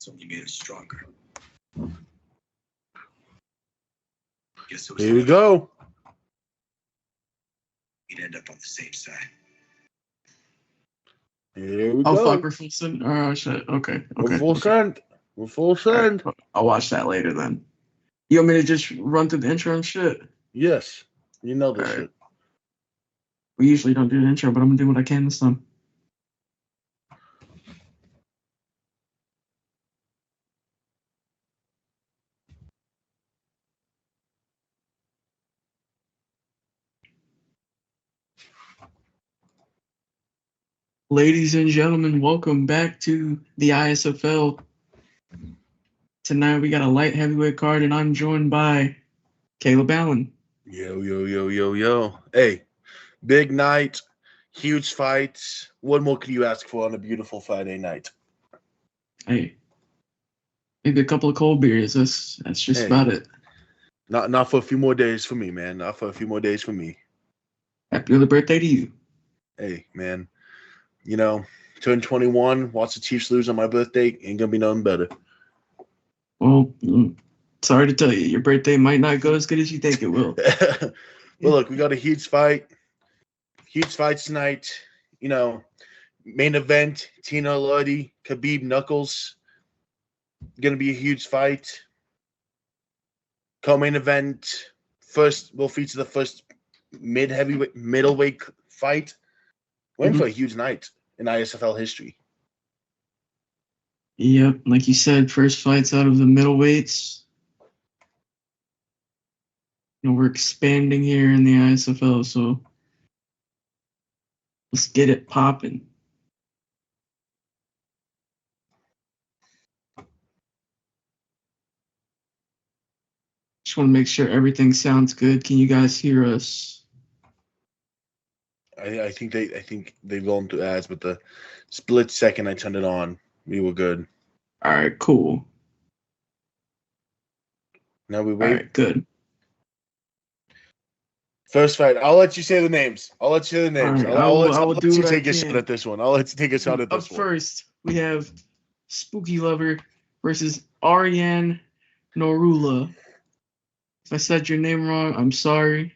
It's only made us stronger. Guess it was Here we go. We'd end up on the same side. Here we Oh, go. fuck, we're full send. Oh, shit. Okay. We're full send. We're full send. Right. I'll watch that later then. You want me to just run through the intro and shit? Yes. You know this All right. shit. We usually don't do the intro, but I'm going to do what I can this time. Ladies and gentlemen, welcome back to the ISFL. Tonight we got a light heavyweight card, and I'm joined by Caleb Allen. Yo. Hey, big night, huge fights. What more could you ask for on a beautiful Friday night? Hey, maybe a couple of cold beers. That's just about it. Not for a few more days for me, man. Not for a few more days for me. Happy early birthday to you. Hey, man. You know, turn 21, watch the Chiefs lose on my birthday, ain't gonna be nothing better. Well, sorry to tell you, your birthday might not go as good as you think it will. Well, look, we got a huge fight. Huge fights tonight. You know, main event, Tina Lodi, Khabib Knuckles. Gonna be a huge fight. Co-main event. First, we'll feature the first middleweight fight. We're in for a huge night in ISFL history. Yep, like you said, first fights out of the middleweights. You know, we're expanding here in the ISFL, so let's get it popping. Just want to make sure everything sounds good. Can you guys hear us? I think they rolled into ads, but the split second I turned it on, we were good. All right, cool. Now we All wait. right, good. First fight. I'll let you say the names. All right, I'll let do you what take I a shot can. at this one. I'll let you take a shot at this Up one. first, we have Spooky Lover versus Ariane Norula. If I said your name wrong, I'm sorry.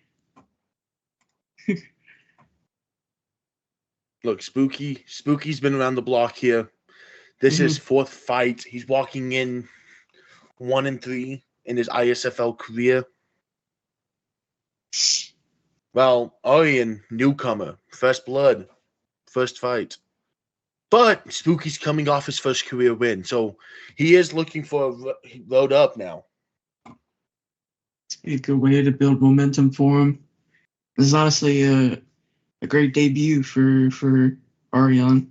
Look, Spooky's been around the block here. This is his fourth fight. He's walking in 1-3 in his ISFL career. Well, Arian, newcomer, first blood, first fight. But Spooky's coming off his first career win, so he is looking for a road up now. It's a good way to build momentum for him. This is honestly a great debut for Ariane.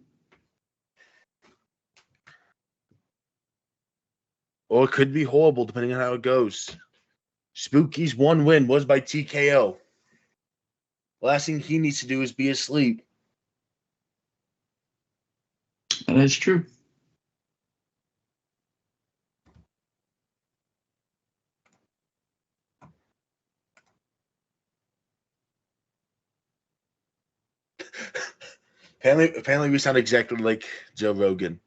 Or it could be horrible, depending on how it goes. Spooky's one win was by TKO. Last thing he needs to do is be asleep. That is true. Apparently we sound exactly like Joe Rogan.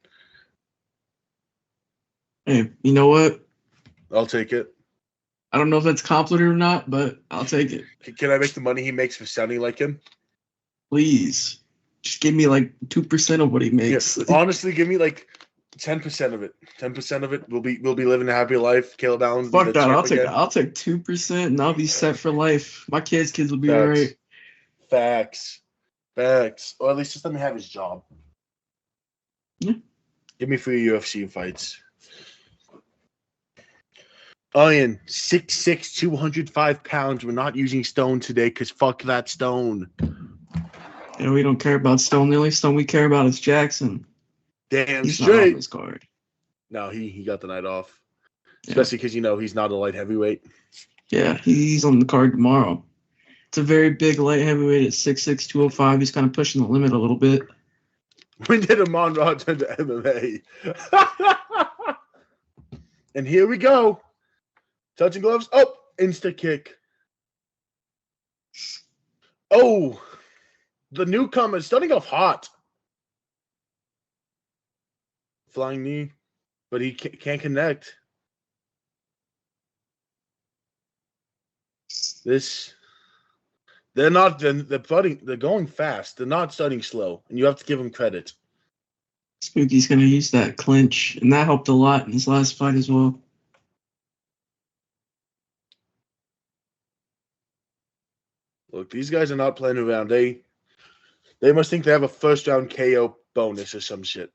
Hey, you know what? I'll take it. I don't know if that's a compliment or not, but I'll take it. Can I make the money he makes for sounding like him? Please. Just give me like 2% of what he makes. Yeah, honestly, give me like 10% of it. 10% of it. We'll be living a happy life. Caleb Allen. Fuck that. I'll take 2% and I'll be set for life. My kids will be all right. Facts. Or at least just let me have his job. Yeah. Give me free UFC fights. Ian, 6'6", 205 pounds. We're not using Stone today because fuck that Stone. And we don't care about Stone. The only Stone we care about is Jackson. Damn he's straight. Not on this card. No, he got the night off. Especially because, he's not a light heavyweight. Yeah, he's on the card tomorrow. It's a very big light heavyweight at 6'6", 205. He's kind of pushing the limit a little bit. When did Amon Ra turn to MMA? And here we go. Touching gloves. Oh, insta kick. Oh, the newcomer starting off hot. Flying knee. but he can't connect. They're not. They're going fast. They're not starting slow, and you have to give them credit. Spooky's going to use that clinch, and that helped a lot in his last fight as well. Look, these guys are not playing around. They must think they have a first round KO bonus or some shit.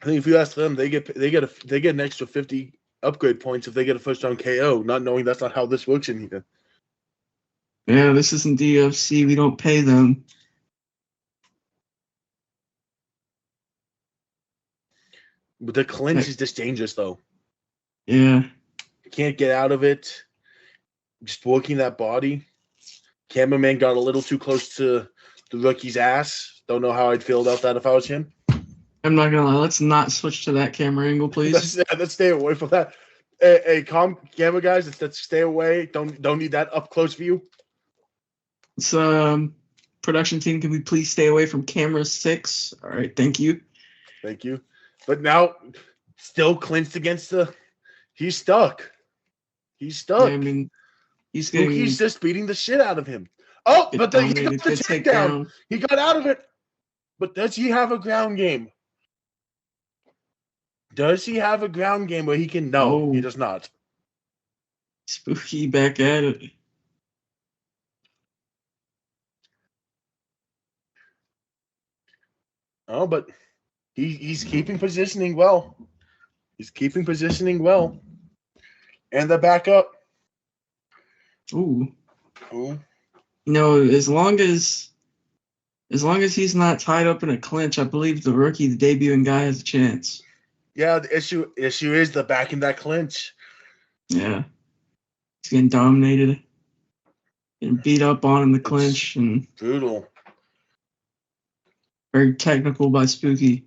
I think if you ask them, they get an extra 50 upgrade points if they get a first round KO, not knowing that's not how this works in here. Yeah, this isn't the UFC. We don't pay them. But the clinch is just dangerous, though. Yeah. Can't get out of it. Just working that body. Cameraman got a little too close to the rookie's ass. Don't know how I'd feel about that if I was him. I'm not gonna lie. Let's not switch to that camera angle, please. Let's stay away from that. Hey, camera guys, let's stay away. Don't need that up close view. So, production team, can we please stay away from camera 6? All right, thank you. Thank you. But now, still clinched against the. He's stuck. He's stuck. Yeah, I mean, he's just beating the shit out of him. Oh, but he got the takedown. He got out of it. But does he have a ground game? Does he have a ground game where he can? No, he does not. Spooky back at it. Oh, but he's keeping positioning well. He's keeping positioning well. And the back up. Ooh. Ooh. You know, as long as he's not tied up in a clinch, I believe the rookie, the debuting guy, has a chance. Yeah, the issue is the back in that clinch. Yeah. He's getting dominated. Getting beat up on in the clinch. And brutal. Very technical by Spooky.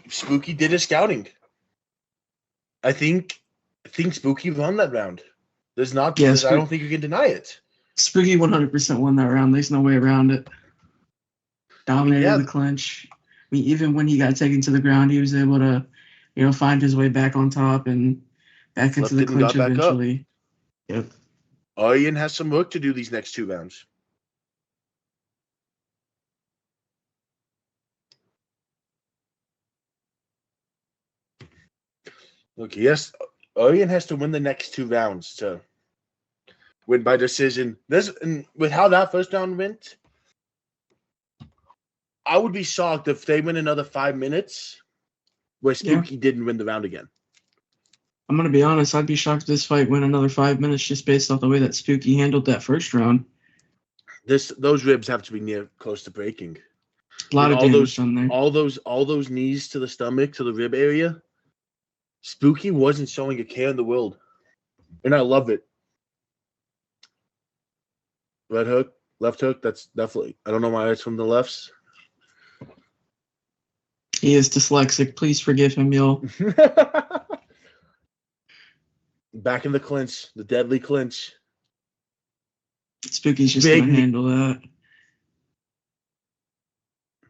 Spooky did his scouting. I think Spooky won that round. There's not. I don't think you can deny it. Spooky 100% won that round. There's no way around it. Dominated the clinch. I mean, even when he got taken to the ground, he was able to, find his way back on top and back into the clinch eventually. Yep. Ian has some work to do these next 2 rounds. Look, Ian has to win the next 2 rounds to win by decision. With how that first round went, I would be shocked if they win another 5 minutes where Spooky didn't win the round again. I'm going to be honest. I'd be shocked if this fight went another 5 minutes just based off the way that Spooky handled that first round. Those ribs have to be close to breaking. A lot of damage on there. All those knees to the stomach, to the rib area. Spooky wasn't showing a care in the world. And I love it. Right hook, left hook, that's definitely. I don't know why it's from the lefts. He is dyslexic. Please forgive him, y'all. Back in the clinch, the deadly clinch. Spooky's just going to handle that.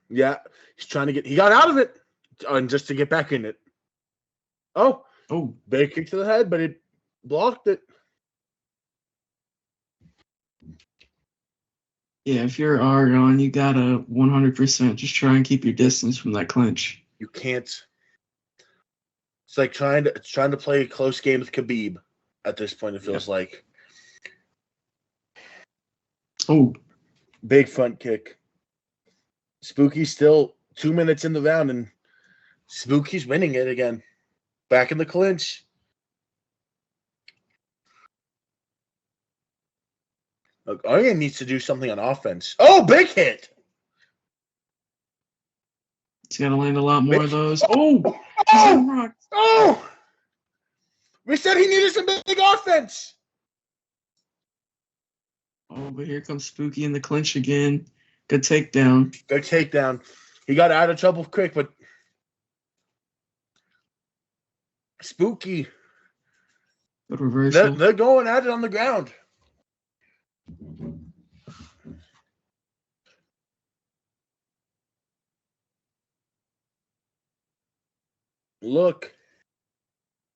Yeah, he's trying to he got out of it just to get back in it. Oh, big kick to the head, but it blocked it. Yeah, if you're Aragon, you gotta 100% just try and keep your distance from that clinch. You can't. It's like trying to play a close game with Khabib at this point. It feels like. Oh, big front kick. Spooky's still 2 minutes in the round, and Spooky's winning it again. Back in the clinch. Look, Aryan needs to do something on offense. Oh, big hit. He's got to land a lot more of those. Oh! We said he needed some big offense. Oh, but here comes Spooky in the clinch again. Good takedown. Good takedown. He got out of trouble quick, but Spooky. Good reversal. They're going at it on the ground. Look,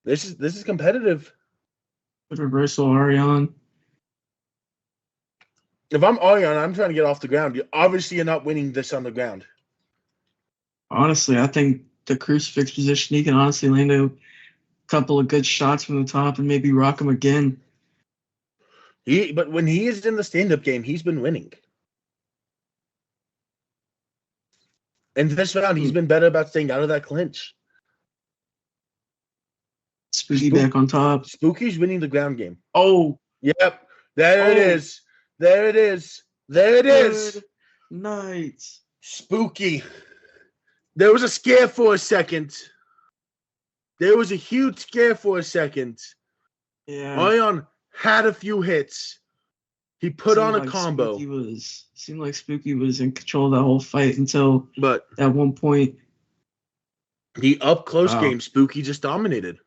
this is competitive. Good reversal, Ariane. If I'm Ariane, I'm trying to get off the ground. You're not winning this on the ground. Honestly, I think the crucifix position, he can honestly land a couple of good shots from the top and maybe rock him again. But when he is in the stand-up game, he's been winning. And this round, he's been better about staying out of that clinch. Spooky back on top. Spooky's winning the ground game. Oh. Yep. There it is. There it is. There it is. Good night. Spooky. There was a scare for a second. There was a huge scare for a second. Yeah. Ion had a few hits. He put on a combo. Seemed like Spooky was in control of that whole fight until at one point. The up close game, Spooky just dominated.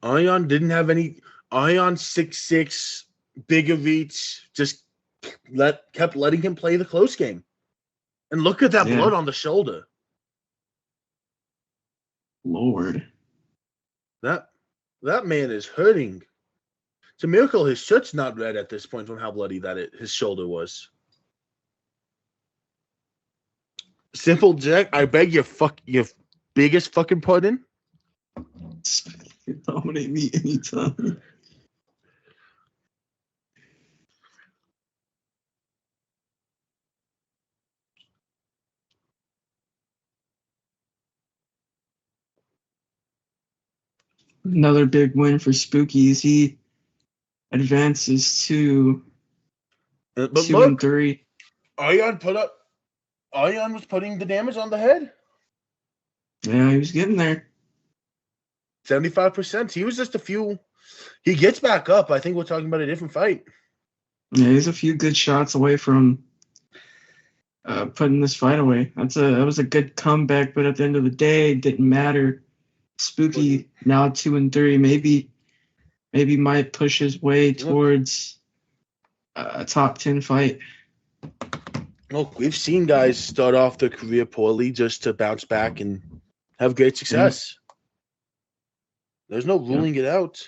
Ion didn't have any. Ion 6'6", bigger reach, just kept letting him play the close game. And look at that blood on the shoulder. Lord. That man is hurting. It's a miracle his shirt's not red at this point from how bloody his shoulder was. Simple Jack, I beg your biggest fucking pardon. Dominate me anytime. Another big win for Spooky as he advances to 2-3. Ion was putting the damage on the head. Yeah, he was getting there. 75%. He was just a few. He gets back up. I think we're talking about a different fight. Yeah, he's a few good shots away from putting this fight away. That was a good comeback, but at the end of the day, it didn't matter. Spooky now 2-3. Maybe might push his way towards a top 10 fight. Look, we've seen guys start off their career poorly just to bounce back and have great success. There's no ruling it out.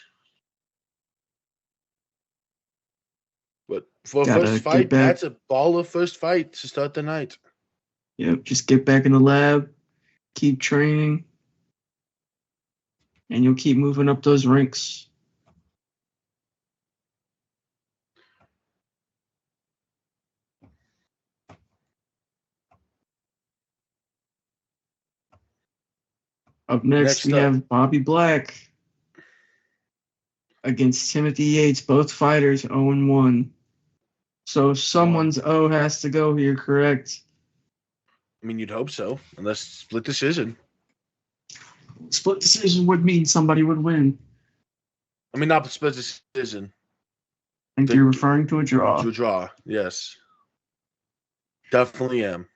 But for a first fight, that's a baller first fight to start the night. Yep, just get back in the lab, keep training, and you'll keep moving up those ranks. Up next we have Bobby Black against Timothy Yates, both fighters 0-1. So someone's O has to go here, correct? I mean, you'd hope so, unless split decision. Split decision would mean somebody would win. I mean, not split decision. I think you're referring to a draw. To a draw, yes. Definitely am.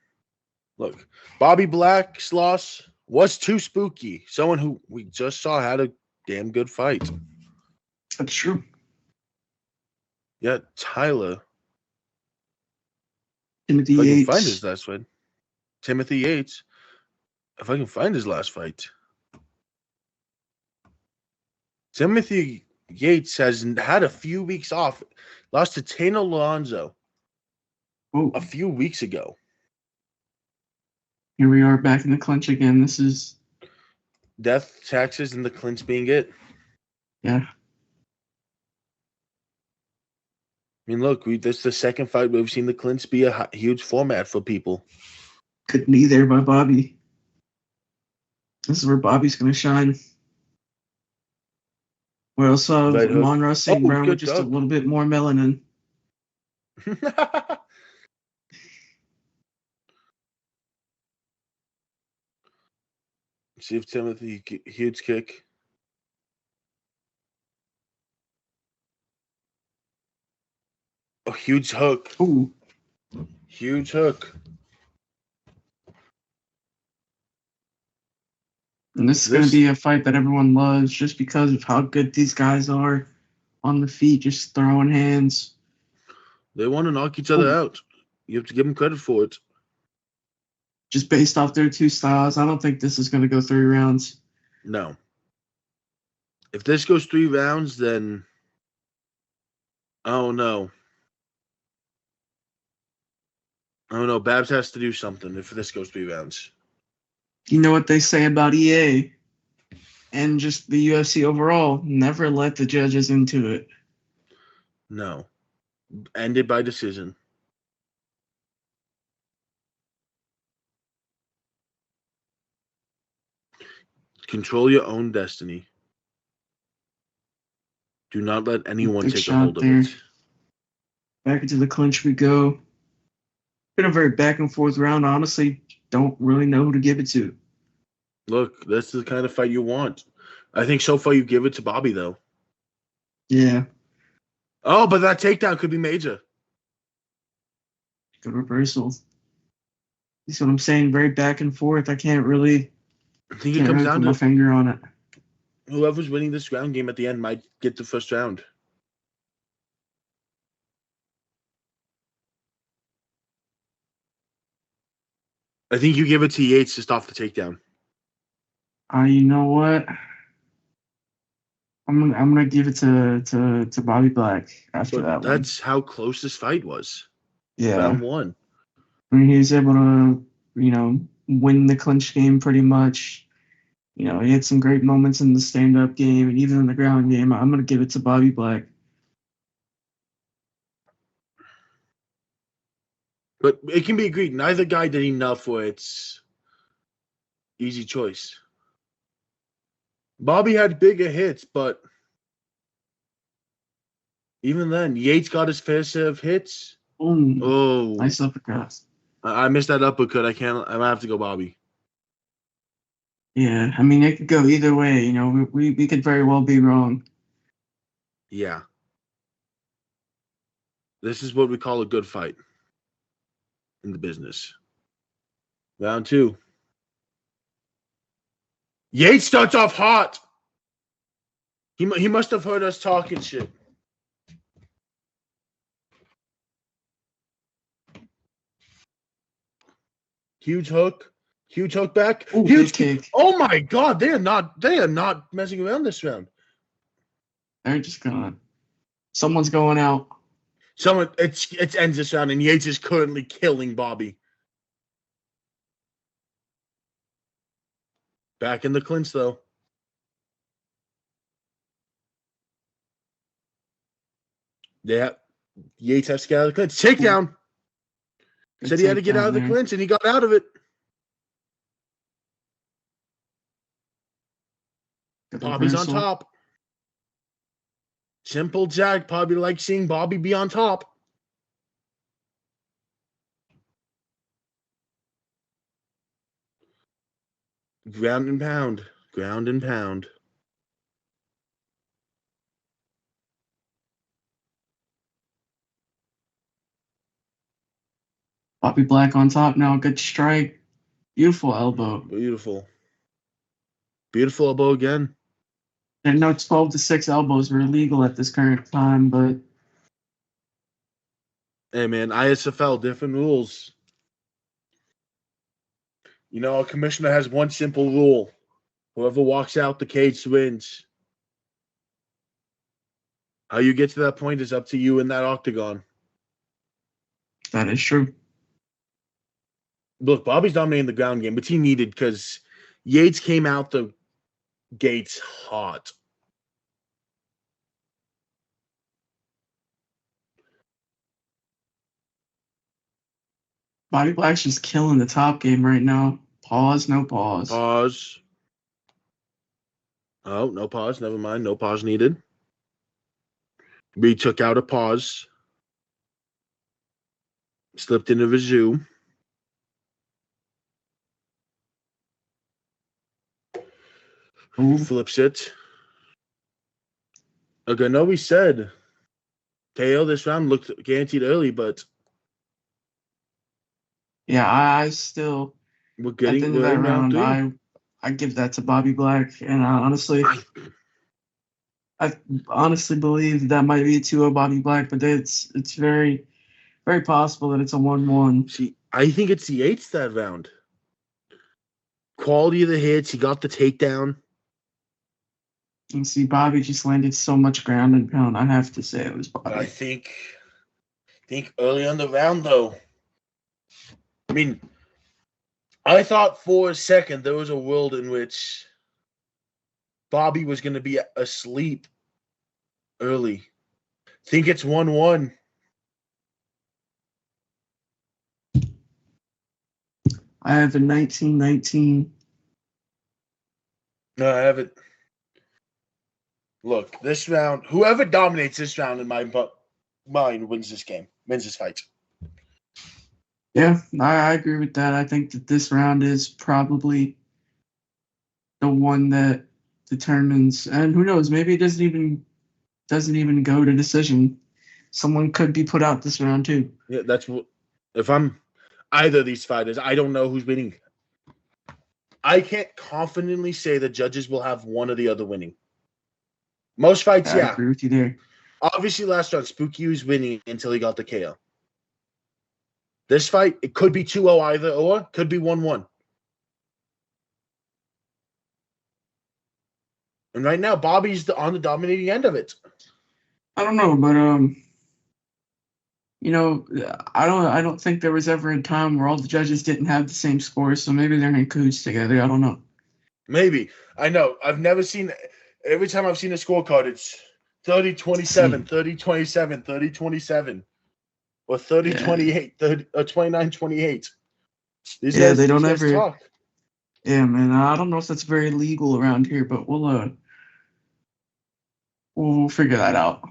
Look, Bobby Black's loss was too Spooky. Someone who we just saw had a damn good fight. That's true. Yeah, Tyler. Timothy Yates. I can find his last fight. Timothy Yates. If I can find his last fight. Timothy Yates has had a few weeks off. Lost to Tano Alonso a few weeks ago. Here we are back in the clinch again. This is death, taxes, and the clinch being it. Yeah. I mean, look, this is the second fight we've seen the clinch be a huge format for people. Good knee there by Bobby. This is where Bobby's going to shine. We also have Monroe St. Brown with just a little bit more melanin. See if Timothy, huge kick. A huge hook. Ooh. Huge hook. And this is going to be a fight that everyone loves just because of how good these guys are on the feet, just throwing hands. They want to knock each other out. You have to give them credit for it. Just based off their two styles, I don't think this is going to go 3 rounds. No. If this goes 3 rounds, then oh no. Oh no, Babs has to do something if this goes 3 rounds. You know what they say about EA and just the UFC overall? Never let the judges into it. No. Ended by decision. Control your own destiny. Do not let anyone Big take a shot hold of there. it. Back into the clinch we go. Been a very back and forth round. Honestly, don't really know who to give it to. Look, that's the kind of fight you want. I think so far you give it to Bobby, though. Yeah, Oh, but that takedown could be major. good reversal. That's what I'm saying. Very back and forth. I can't really I think it comes put down my to finger on it. whoever's winning this ground game at the end might get the first round. I think you give it to Yates just off the takedown. You know what? I'm gonna give it to Bobby Black after But that one. that's how close this fight was. Yeah, Round 1. I mean, he was able to, win the clinch game pretty much. He had some great moments in the stand-up game and even in the ground game. I'm gonna give it to Bobby Black. But it can be agreed. Neither guy did enough where it's easy choice. Bobby had bigger hits, but even then, Yates got his fair share of hits. Boom. Oh, Nice uppercut. I missed that uppercut. I have to go Bobby. Yeah, I mean, it could go either way. We could very well be wrong. Yeah. This is what we call a good fight in the business. Round 2. Yates starts off hot. He must have heard us talking shit. Huge hook back. Ooh, Huge big kick. Oh my God, they are not messing around this round. They're just gonna. Someone's going out. It ends this round, and Yates is currently killing Bobby. Back in the clinch though. Yates has to get out of the clinch. Takedown. Good Said he had to get takedown out of the there. clinch, and he got out of it. Good Bobby's on reversal. top. Simple Jack probably likes seeing Bobby be on top. Ground and pound. Ground and pound. Bobby Black on top now. Good strike. Beautiful elbow. Beautiful. Beautiful elbow again. I know 12-6 elbows are illegal at this current time, but Hey, man, ISFL, different rules. Our commissioner has one simple rule. Whoever walks out the cage wins. How you get to that point is up to you in that octagon. that is true. Look, Bobby's dominating the ground game, but he needed because Yates came out the gates hot. Bobby Black's just killing the top game right now. Pause, no pause. Pause. Oh, no pause. Never mind. No pause needed. We took out a pause. Slipped into the zoo. Ooh. Flips it. Okay, no, we said KO this round looked guaranteed early, but Yeah, I still we're at the getting end of that in round round, 3. I give that to Bobby Black, and I honestly believe that might be a 2-0 Bobby Black, but it's very, very possible that it's a 1-1. See, I think it's the 8th that round. quality of the hits. He got the takedown. You see, Bobby just landed so much ground and pound. I have to say it was I Bobby. think early on the round, though, I mean, I thought for a second there was a world in which Bobby was going to be asleep early. Think it's 1-1. I have a 19-19. No, I haven't. Look, this round, whoever dominates this round in my mind wins this game, wins this fight. Yeah, I agree with that. I think that this round is probably the one that determines, and who knows, maybe it doesn't even go to decision. Someone could be put out this round too. Yeah, that's what. If I'm either of these fighters, I don't know who's winning. I can't confidently say the judges will have one or the other winning. Most fights, I agree with you there. Obviously, last round, Spooky was winning until he got the KO. This fight, it could be 2-0 either, or could be 1-1. And right now, Bobby's on the dominating end of it. I don't know, but I don't think there was ever a time where all the judges didn't have the same scores, so maybe they're in cahoots together. I don't know. Maybe. I know. I've never seen. Every time I've seen a scorecard, it's 30-27, 30-27, 30-27, or 30-28, 29-28. These guys, they don't these guys ever talk. Yeah, man. I don't know if that's very legal around here, but we'll figure that out.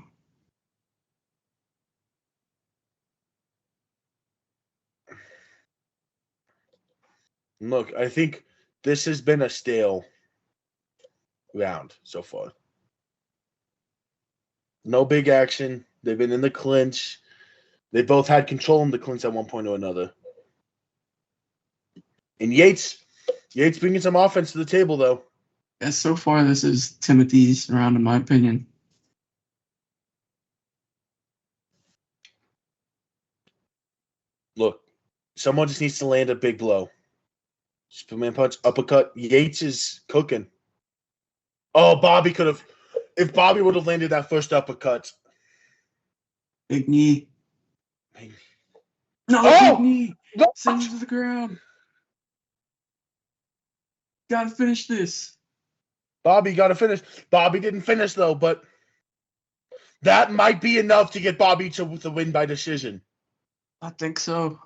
Look, I think this has been a stale round so far. No big action. They've been in the clinch. They both had control in the clinch at one point or another. And Yates bringing some offense to the table, though. Yeah, so far, this is Timothy's round, in my opinion. Look, someone just needs to land a big blow. Superman punch, uppercut. Yates is cooking. Oh, Bobby could have. If Bobby would have landed that first uppercut. Big knee. Maybe. No, big knee. Send him to the ground. Gotta finish this. Bobby got to finish. Bobby didn't finish, though, but that might be enough to get Bobby to win by decision. I think so.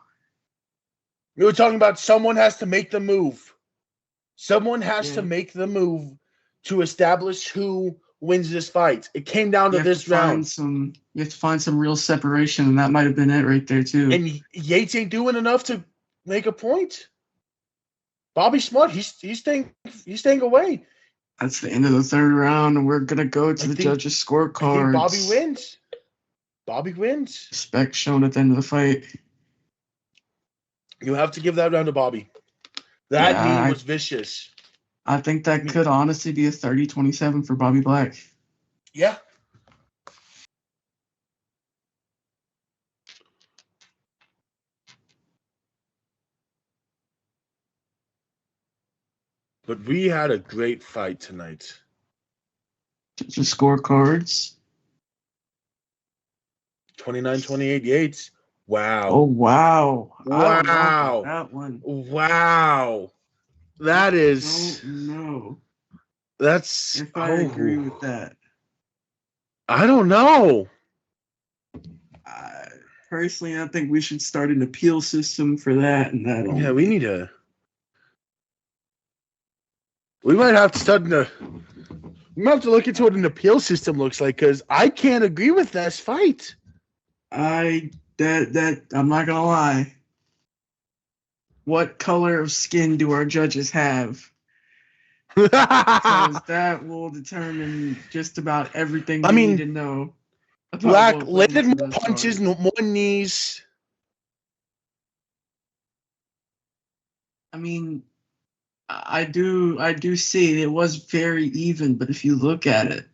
We were talking about someone has to make the move. Someone has to make the move to establish who wins this fight. It came down to this round. You have to find some real separation, and that might have been it right there, too. And Yates ain't doing enough to make a point. Bobby's smart. He's staying away. That's the end of the third round, and we're gonna go to the judges' scorecards. I think Bobby wins. Bobby wins. Respect shown at the end of the fight. You have to give that round to Bobby. That knee was vicious. I think that could honestly be a 30-27 for Bobby Black. Yeah. But we had a great fight tonight. Just scorecards. 29-28 Yates. Wow. Oh, wow. Wow. That one. Wow. That is. No. That's. If I agree with that. I don't know. Personally, I think we should start an appeal system for that. And that. Yeah, we need to. We might have to start we might have to look into what an appeal system looks like, because I can't agree with this fight. I'm not gonna lie. What color of skin do our judges have? Because that will determine just about everything we need to know. Black landed more punches, more knees. I mean, I do see it was very even, but if you look at it,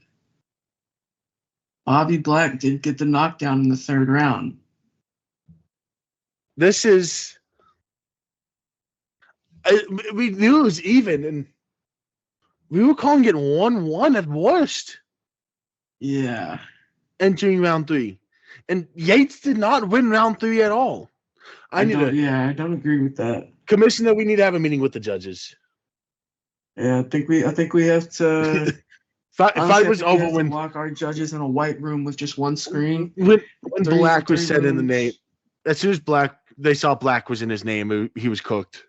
Bobby Black did get the knockdown in the third round. This is. We knew it was even, and we were calling it 1-1 at worst Yeah. entering round 3. And Yates did not win round 3 at all. I don't agree with that. Commissioner, we need to have a meeting with the judges. Yeah, I think we have to Fight was over when lock our judges in a white room with just one screen. When Black was said in the name. As soon as they saw Black was in his name, he was cooked.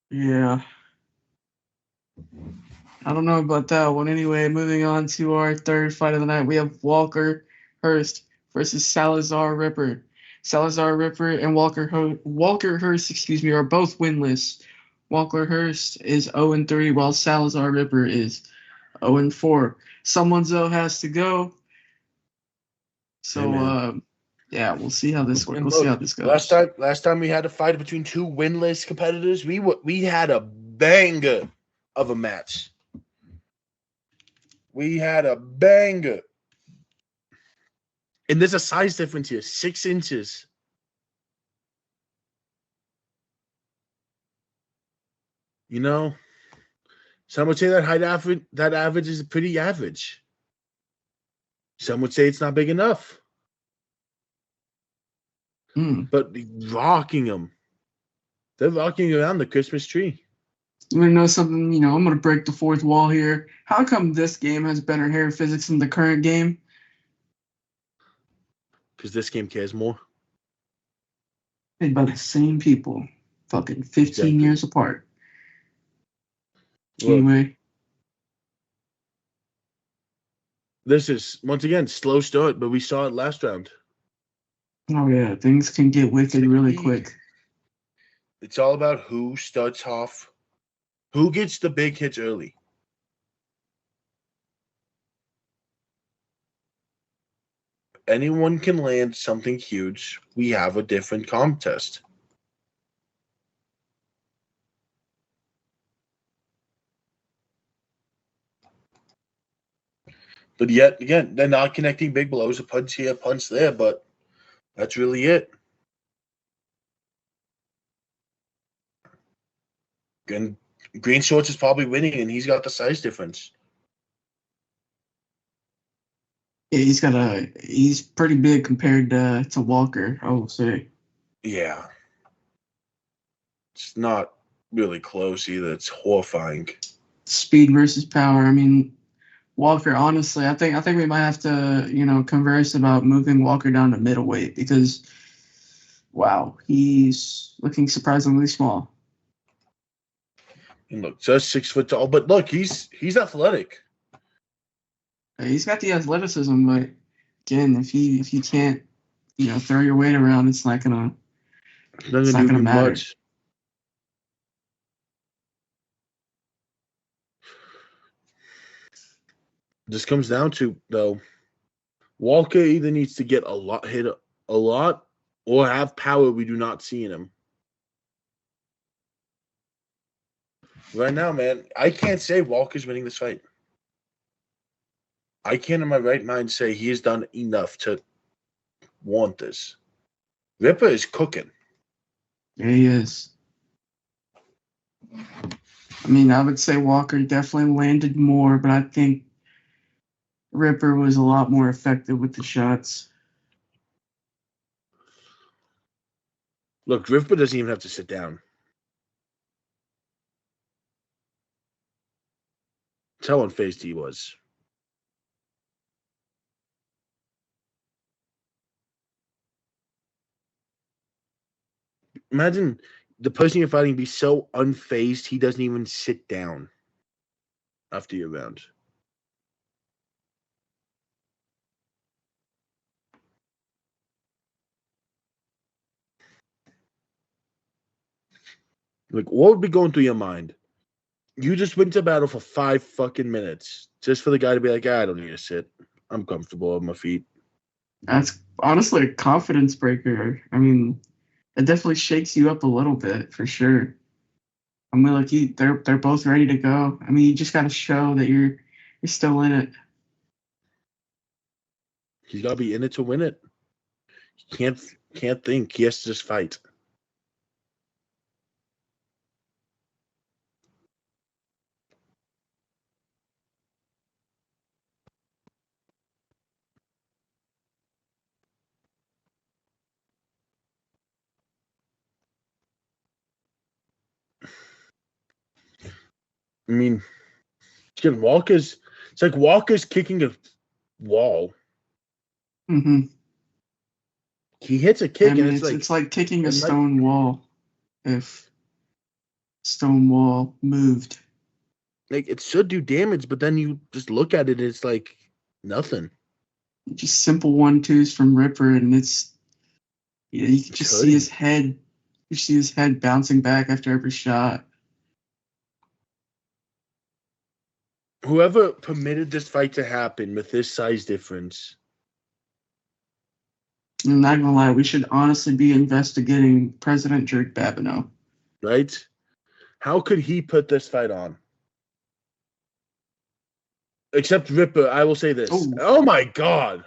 Yeah. I don't know about that one. Anyway, moving on to our third fight of the night, we have Walker Hurst versus Salazar Ripper. Salazar Ripper and Walker Hurst, are both winless. Walker Hurst is 0-3, while Salazar Ripper is 0-4. Someone though has to go. So yeah, we'll see how this works. We'll see how this goes. Last time we had a fight between two winless competitors, we had a banger of a match. We had a banger. And there's a size difference here, 6 inches. You know, some would say that average is pretty average. Some would say it's not big enough. But rocking them. They're rocking around the Christmas tree. You want to know something? I'm going to break the fourth wall here. How come this game has better hair physics than the current game? Because this game cares more. Made by the same people. Fucking 15 years apart. Look, anyway. This is, once again, slow start, but we saw it last round. Oh, yeah. Things can get wicked really quick. It's all about who starts off. Who gets the big hits early? Anyone can land something huge. We have a different contest. But yet again, they're not connecting big blows, a punch here, a punch there, but that's really it. And Green Shorts is probably winning, and he's got the size difference. Yeah, he's pretty big compared to Walker, I will say. Yeah. It's not really close either. It's horrifying. Speed versus power. I mean, Walker, honestly, I think we might have to, converse about moving Walker down to middleweight because, wow, he's looking surprisingly small. And look, just 6 foot tall, but look, he's athletic. He's got the athleticism, but again, if you can't, throw your weight around, it's not gonna matter. Much. This comes down to, though, Walker either needs to get hit a lot or have power we do not see in him. Right now, man, I can't say Walker's winning this fight. I can't in my right mind say he has done enough to want this. Ripper is cooking. Yeah, he is. I mean, I would say Walker definitely landed more, but I think Ripper was a lot more effective with the shots. Look, Ripper doesn't even have to sit down. That's how unfazed he was. Imagine the person you're fighting be so unfazed he doesn't even sit down after your round. Like, what would be going through your mind? You just went to battle for 5 fucking minutes just for the guy to be like, I don't need to sit. I'm comfortable on my feet. That's honestly a confidence breaker. I mean, it definitely shakes you up a little bit for sure. I mean, like they're both ready to go. I mean, you just got to show that you're still in it. He's got to be in it to win it. He can't think. He has to just fight. I mean, again, Walker's. It's like Walker's kicking a wall. Mm-hmm. He hits a kick, I mean, and it's like kicking a it might- stone wall. If stone wall moved. like it should do damage, but then you just look at it, it's like nothing. Just simple 1-2s from Ripper, and it's you can just see his head. You see his head bouncing back after every shot. Whoever permitted this fight to happen with this size difference. I'm not gonna lie, we should honestly be investigating President Dirk Babineau. Right? How could he put this fight on? Except Ripper, I will say this. Oh. Oh my God.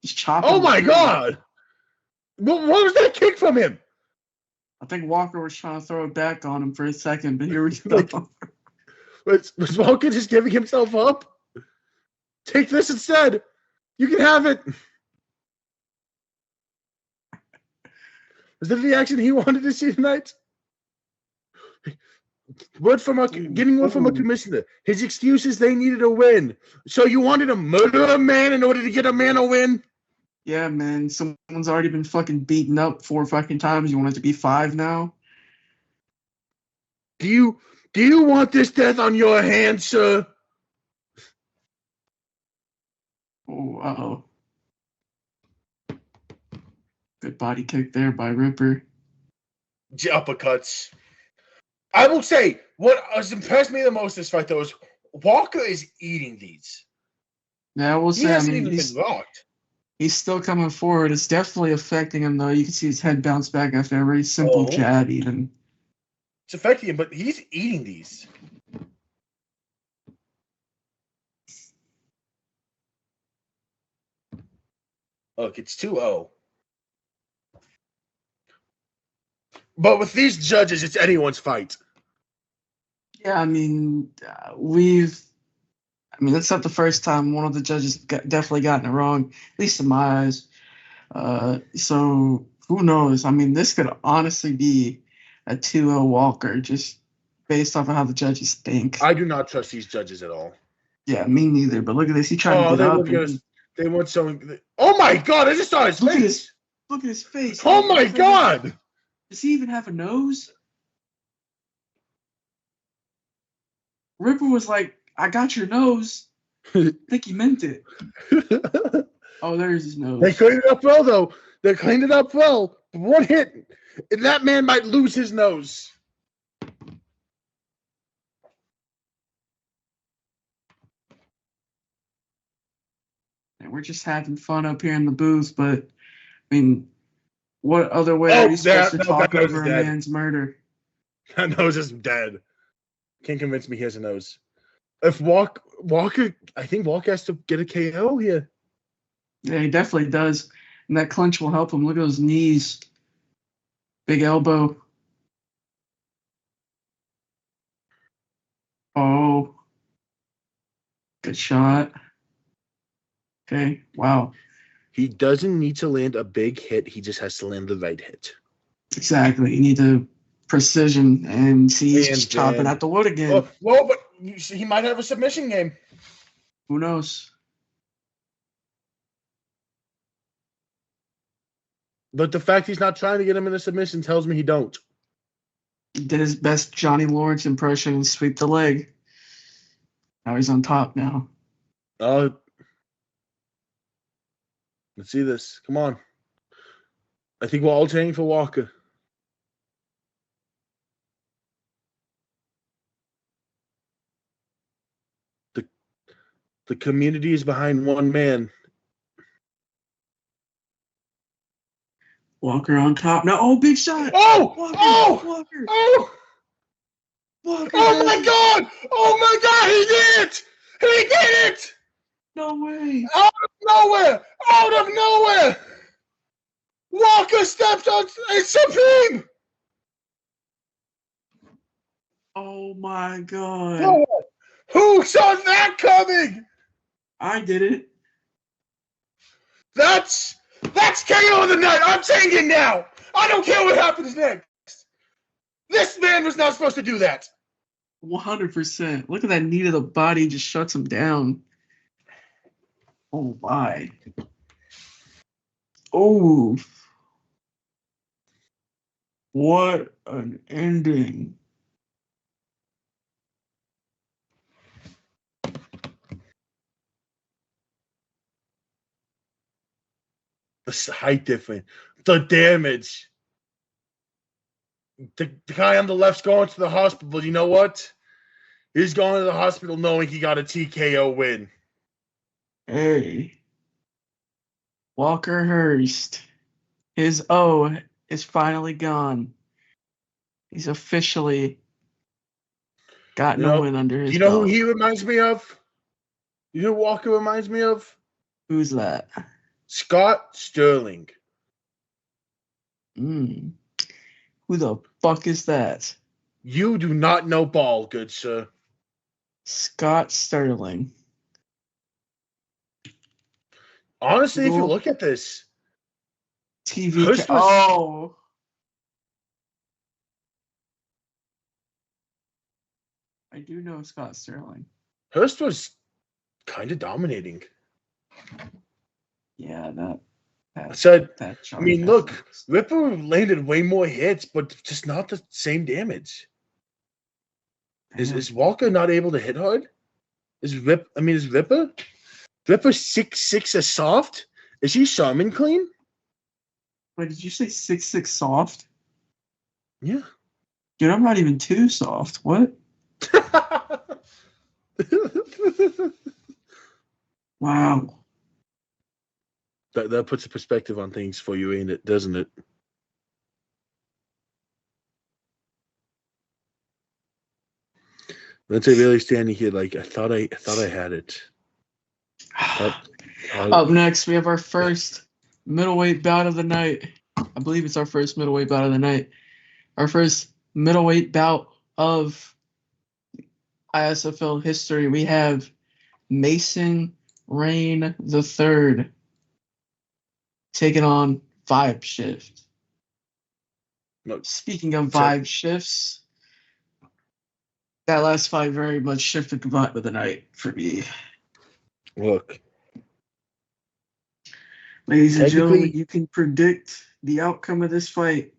He's chopping. Oh my God. What was that kick from him? I think Walker was trying to throw it back on him for a second, but here we go. Was Walker just giving himself up? Take this instead. You can have it. Is that the action he wanted to see tonight? Getting word from a commissioner. His excuse is they needed a win. So you wanted to murder a man in order to get a man a win? Yeah, man. Someone's already been fucking beaten up 4 fucking times. You want it to be 5 now? Do you want this death on your hands, sir? Oh, uh-oh. Good body kick there by Ripper. Uppercuts. I will say, what has impressed me the most this fight, though, is Walker is eating these. Yeah, I will He say, hasn't even been rocked. He's still coming forward. It's definitely affecting him, though. You can see his head bounce back after every simple jab, even. It's affecting him, but he's eating these. Look, it's 2-0. But with these judges, it's anyone's fight. Yeah, I mean, that's not the first time one of the judges definitely gotten it wrong, at least in my eyes. So who knows? I mean, this could honestly be a 2-0 Walker, just based off of how the judges think. I do not trust these judges at all. Yeah, me neither. But look at this. He tried to get up. They want something. Oh my God! I just saw his face. Look at his face. Oh my God! Does he even have a nose? Ripper was like, "I got your nose." I think he meant it. Oh, there's his nose. They cleaned it up well, though. They cleaned it up well. One hit, and that man might lose his nose. And we're just having fun up here in the booth, but I mean, what other way are you supposed to talk over a man's murder? That nose is dead. Can't convince me he has a nose. If Walker, I think Walker has to get a KO here. Yeah, he definitely does. And that clinch will help him. Look at those knees. Big elbow. Oh. Good shot. Okay, wow. He doesn't need to land a big hit. He just has to land the right hit. Exactly. You need to precision, and see he's just chopping at the wood again. Well, but he might have a submission game. Who knows? But the fact he's not trying to get him in a submission tells me he don't. He did his best Johnny Lawrence impression and sweep the leg. Now he's on top now. Let's see this. Come on. I think we're alternating for Walker. The community is behind one man. Walker on top. No, oh, big shot. Oh! Walker, Oh! Walker. Oh! Walker. Oh my God! Oh my God! He did it! He did it! No way. Out of nowhere! Out of nowhere! Walker stepped on Supreme! Oh my God. No, who saw that coming? I did it. That's KO of the night. I'm saying it now. I don't care what happens next. This man was not supposed to do that. 100%. Look at that knee to the body, just shuts him down. Oh my. Oh, what an ending. The height difference. The damage. The guy on the left's going to the hospital. But you know what? He's going to the hospital knowing he got a TKO win. Hey. Walker Hurst. His O is finally gone. He's officially gotten a win under his You know who belt. he reminds me of? You know who Walker reminds me of? Who's that? Scott Sterling. Who the fuck is that? You do not know ball, good sir. Scott Sterling. Honestly, if you look at this, TV. Hurst was- Oh. I do know Scott Sterling. Hurst was kind of dominating. Yeah, I said, that I mean, look, Ripper landed way more hits, but just not the same damage. Is Walker not able to hit hard? Is Ripper 6'6" a soft? Is he Shaman clean? Wait, did you say 6'6" soft? Yeah. Dude, I'm not even too soft. What? Wow. That puts a perspective on things for you, ain't it? Doesn't it? Let's say really standing here like I thought I had it. Up next, we have our first middleweight bout of the night. I believe it's our first middleweight bout of the night. Our first middleweight bout of ISFL history. We have Mason Rain III taking on Vibe Shift. No. Speaking of Vibe Shifts, that last fight very much shifted the vibe of the night for me. Look. Ladies and gentlemen, you can predict the outcome of this fight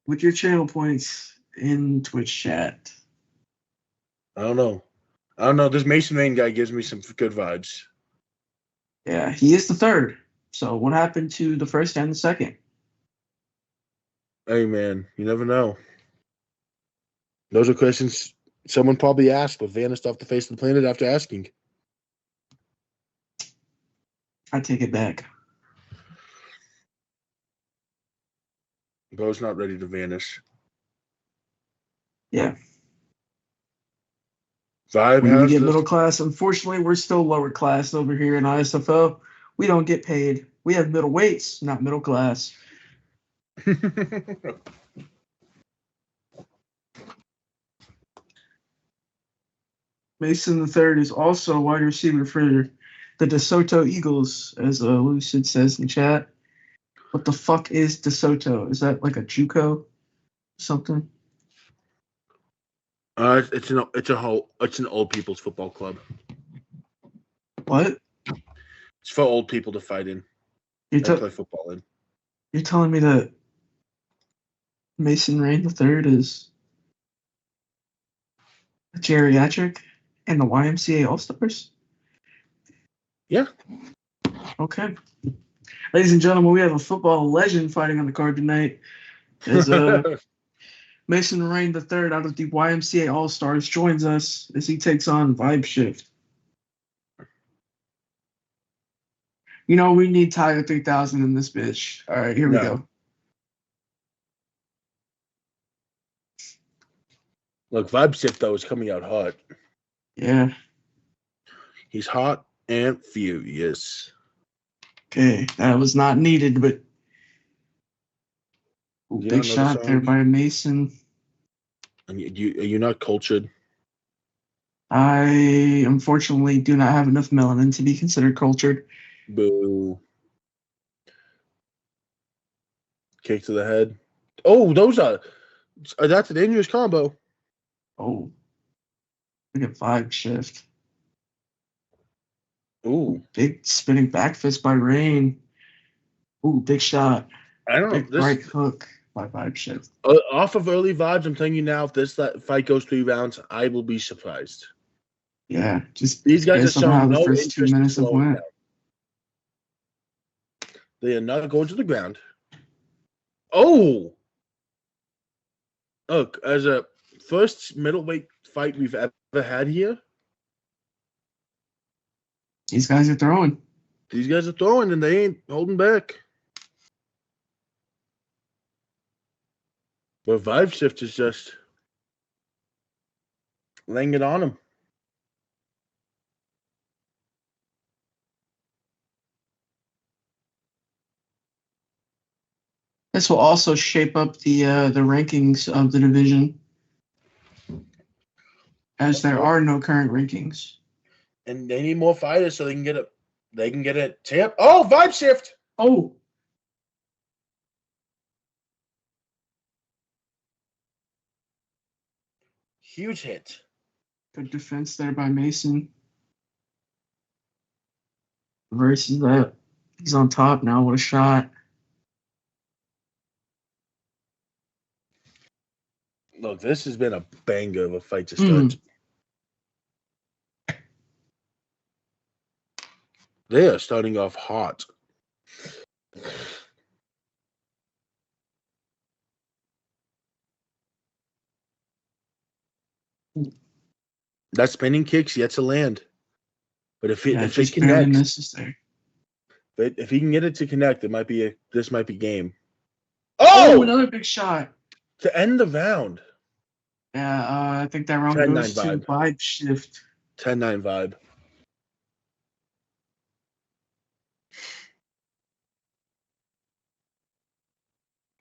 with your channel points in Twitch chat. I don't know. This Mason Rain guy gives me some good vibes. Yeah, he is the third. So what happened to the first and the second? Hey, man, you never know. Those are questions someone probably asked but vanished off the face of the planet after asking. I take it back. Bro's not ready to vanish. Yeah. Vibe When we has get this. middle class, unfortunately, we're still lower class over here in ISFL. We don't get paid. We have middleweights, not middle class. Mason III is also a wide receiver for the DeSoto Eagles, as Lucid says in chat. What the fuck is DeSoto? Is that like a JUCO? Something? It's an old people's football club. What? It's for old people to fight in. They play football in. You're telling me that Mason Rain III is a geriatric and the YMCA All-Stars? Yeah. Okay. Ladies and gentlemen, we have a football legend fighting on the card tonight. As Mason Rain III out of the YMCA All-Stars joins us as he takes on Vibe Shift. You know, we need Tiger 3000 in this bitch. All right, here we go. Look, Vibe Shift, though, is coming out hot. Yeah. He's hot and furious. Okay, that was not needed, but big shot there by Mason. And are you not cultured? I unfortunately do not have enough melanin to be considered cultured. Boo. Kick to the head. Oh, that's a dangerous combo. Oh. Look at vibe shift. Ooh, Big spinning back fist by Rain. Ooh, big shot. I don't know. Big right hook by vibe shift. Off of early vibes, I'm telling you now, if that fight goes 3 rounds, I will be surprised. Yeah, just These guys are based on how showing the no first 2 interest in minutes of slowing went. down. They are not going to the ground. Oh! Look, as a first middleweight fight we've ever had here, These guys are throwing. these guys are throwing and they ain't holding back. But Vibe Shift is just laying it on him. This will also shape up the rankings of the division, as there are no current rankings. And they need more fighters so they can get a tip. Oh, Vibe Shift! Oh, Huge hit. good defense there by Mason. Versus that. He's on top now. What a shot. Look, this has been a banger of a fight to start. They are starting off hot. That spinning kick's yet to land. But if it just barely connects, misses there. but if he can get it to connect, this might be game. Oh, another big shot. To end the round. Yeah, I think that round 10-9 goes to Vibe Shift. 10-9 Vibe.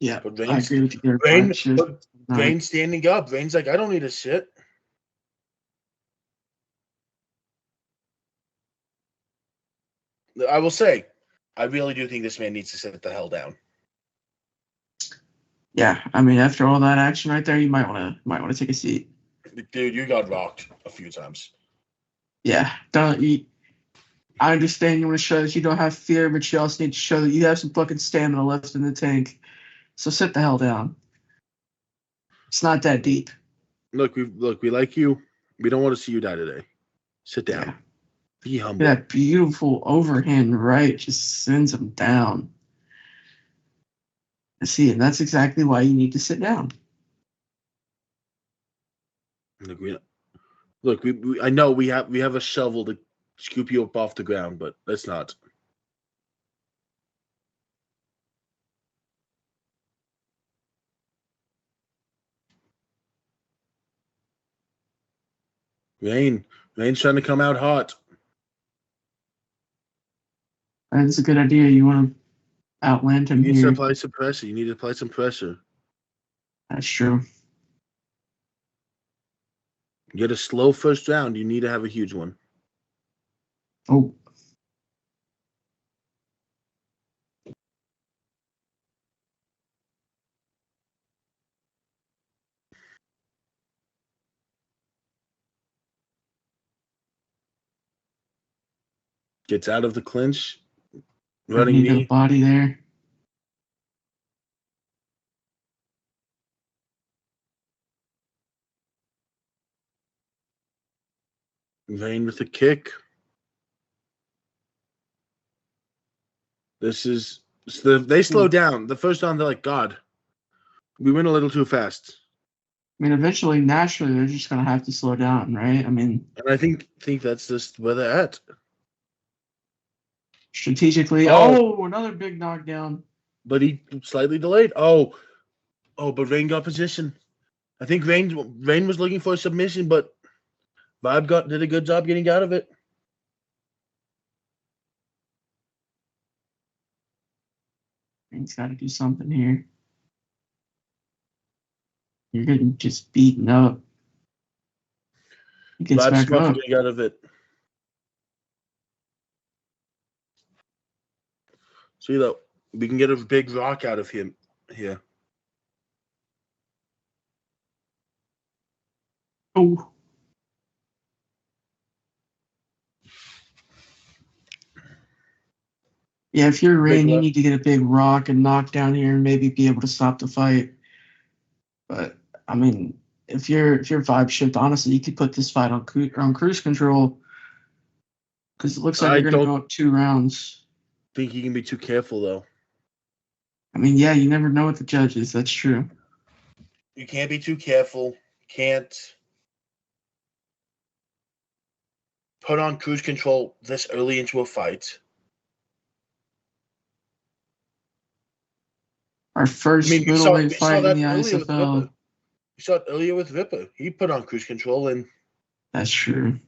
Yeah, But I agree with you there. Vibe Shift. Rain standing up. Rain's like, I don't need a shit. I will say, I really do think this man needs to sit the hell down. Yeah, I mean, after all that action right there, you might want to take a seat. Dude, you got rocked a few times. Yeah, I understand you want to show that you don't have fear, but you also need to show that you have some fucking stamina left in the tank. So sit the hell down. It's not that deep. Look, we like you. We don't want to see you die today. Sit down. Yeah. Be humble. That beautiful overhand right just sends him down. See, and that's exactly why you need to sit down. Look, I know we have a shovel to scoop you up off the ground, but let's not. Rain's trying to come out hot. That's a good idea. You want to outland him You need here. to apply some pressure. You need to apply some pressure. That's true. Get a slow first round. You need to have a huge one. Oh. Gets out of the clinch. Running knee. Body there. Rain with a kick. They slow down. The first round, they're like, God, we went a little too fast. I mean, eventually, naturally, they're just going to have to slow down, right? I mean, and I think that's just where they're at. Strategically, another big knockdown. But he slightly delayed. But Rain got position. I think Rain was looking for a submission, but Vibe did a good job getting out of it. Rain's got to do something here. You're getting just beaten up. He gets Vibe's back smart up. getting out of it. See, though, we can get a big rock out of him here. Oh. Yeah, if you're Rain, Big you left. need to get a big rock and knock down here and maybe be able to stop the fight. But I mean, if you're Vibe Shift, honestly, you could put this fight on cruise control because it looks like I you're going to don't go up 2 rounds. think he can be too careful though. I mean, yeah, you never know with the judges. That's true. You can't be too careful. Can't put on cruise control this early into a fight. Our first we middleweight saw fight in that the earlier with Ripper. ISFL. We saw it earlier with Ripper. He put on cruise control, and That's true.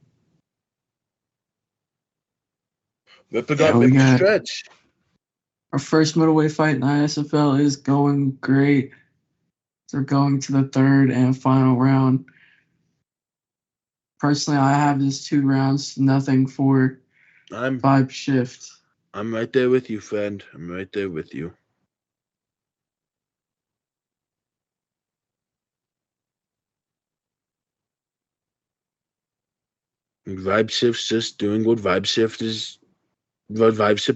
Ripper Yeah, got we Ripper got stretched. our first middleweight fight in the ISFL is going great. They're going to the 3rd and final round. Personally, I have this 2 rounds, nothing for I'm Vibe Shift. right there with you, friend. I'm right there with you. Vibe Shift's just doing what Vibe Shift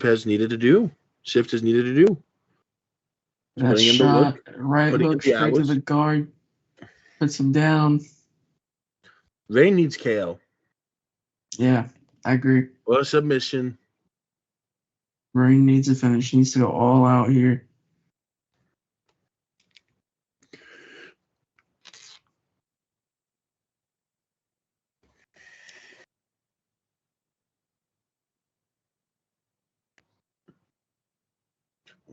has needed to do. Shift has needed to do. That Putting in the shot, work, right putting in hook the straight to hours. the guard, puts him down. Rain needs KO Yeah, I agree. or a submission. Rain needs a finish. He needs to go all out here.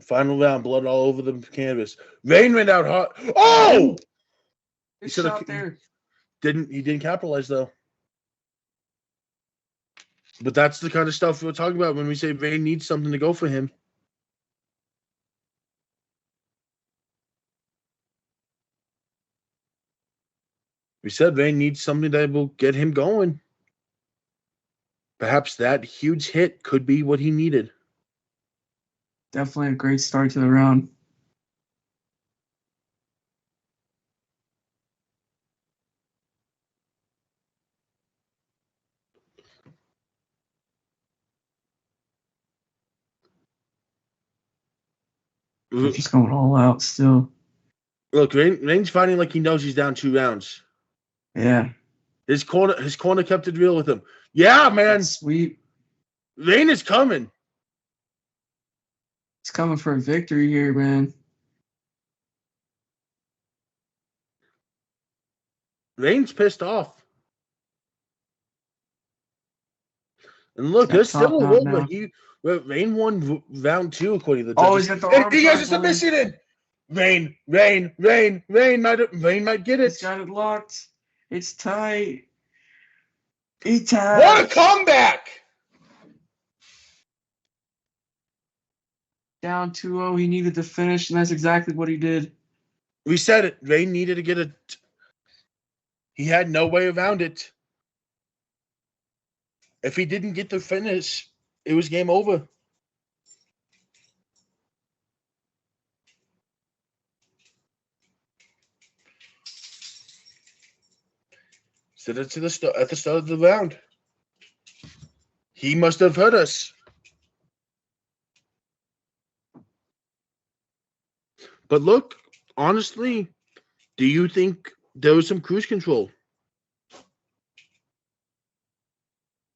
Final round, blood all over the canvas. Rain went out hard. Oh! Good should've- shot there. He didn't capitalize though. But that's the kind of stuff we're talking about when we say Rain needs something to go for him. We said Rain needs something that will get him going. Perhaps that huge hit could be what he needed. Definitely a great start to the round. He's going all out still. Look, Rain's fighting like he knows he's down 2 rounds. Yeah. His corner kept it real with him. Yeah, man. Sweep. Rain is coming. He's coming for a victory here, man. Rain's pissed off. And look, He's got there's still top a knot will, but Rain won round 2 according to the Oh, judges. he's got the And arm he has a triangle. submission in. Rain might get it. He's got it locked. It's tight. He tapped. What a comeback! Down 2-0. He needed to finish, and that's exactly what he did. We said it. Rain needed to get it. He had no way around it. If he didn't get the finish, it was game over. Said it at the start of the round. He must have heard us. But look, honestly, do you think there was some cruise control?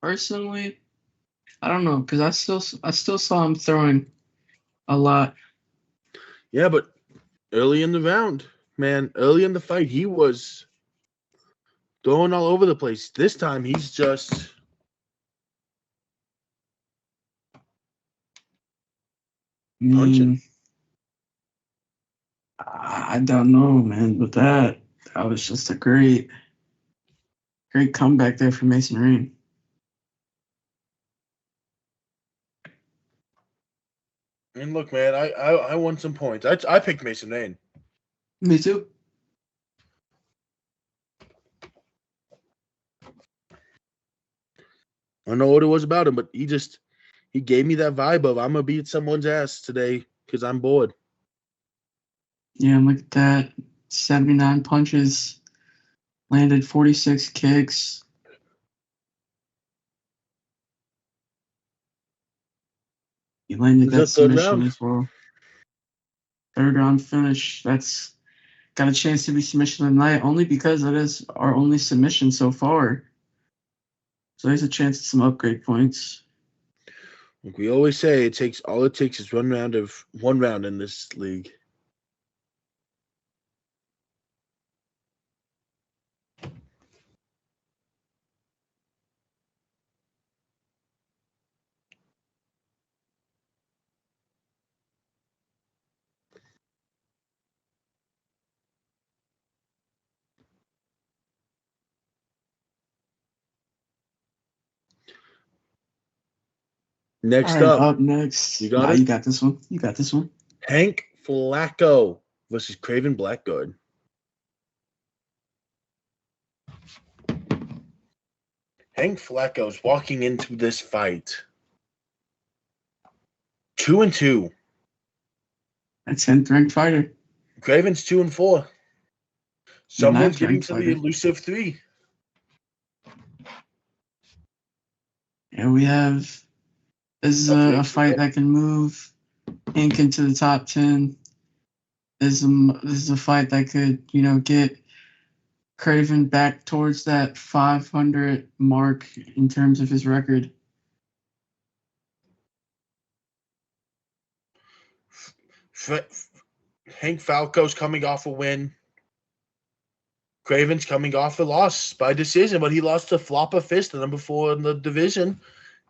Personally, I don't know, because I still saw him throwing a lot. Yeah, but early in the round, man, early in the fight, he was throwing all over the place. This time, he's just punching. I don't know, man, but that was just a great comeback there for Mason Rain. And look, man, I won some points. I picked Mason Rain. Me too. I don't know what it was about him, but he gave me that vibe of I'm gonna beat someone's ass today because I'm bored. Yeah, and look at that. 79 punches, landed 46 kicks. He landed Who's that that third submission round? as well. Third round finish. That's got a chance to be submission of the night only because that is our only submission so far. So there's a chance at some upgrade points. Like we always say, it takes is one round in this league. Next All right, up, up next. You got it? You got this one. You got this one. Hank Flacco versus Craven Blackguard. Hank Flacco is walking into this fight 2-2. That's 10th ranked fighter. Craven's 2-4. Someone's ninth getting ranked to the fighter. elusive 3. And we have this is Okay, a fight that can move Inc into the top 10. This is a fight that could, get Craven back towards that 500 mark in terms of his record. Hank Falco's coming off a win. Craven's coming off a loss by decision, but he lost to Flopper Fist, the number 4 in the division.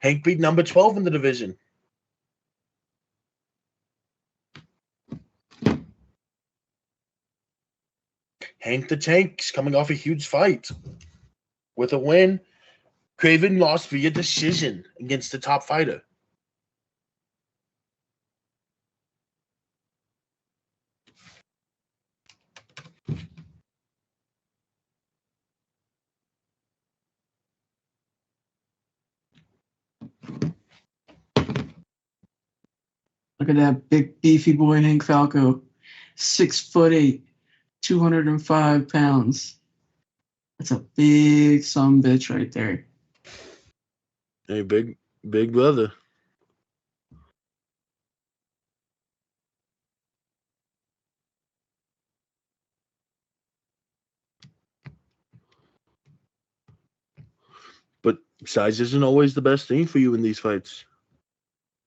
Hank beat number 12 in the division. Hank the Tank's coming off a huge fight with a win. Craven lost via decision against the top fighter. Look at that big beefy boy Hank Falco, 6'8", 205 pounds. That's a big son bitch right there. Hey, big brother. But size isn't always the best thing for you in these fights.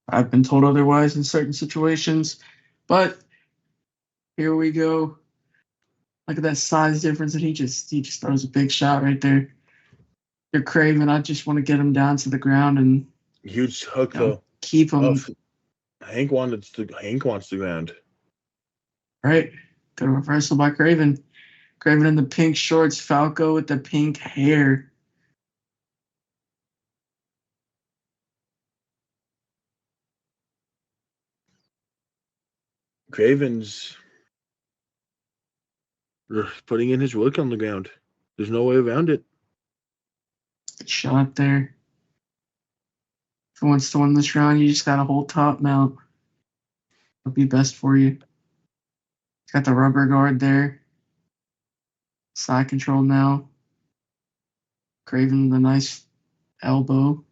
I've been told otherwise in certain situations, but here we go. Look at that size difference, and he just throws a big shot right there. You're Craven. I just want to get him down to the ground and Huge hook though. keep him. Hank wants the ground. Right. Good reversal by Craven. Craven in the pink shorts, Falco with the pink hair. Craven's putting in his work on the ground. There's no way around it. Good shot there. If he wants to win this round, you just got to hold top mount. It'll be best for you. Got the rubber guard there. Side control now. Craven with a nice elbow.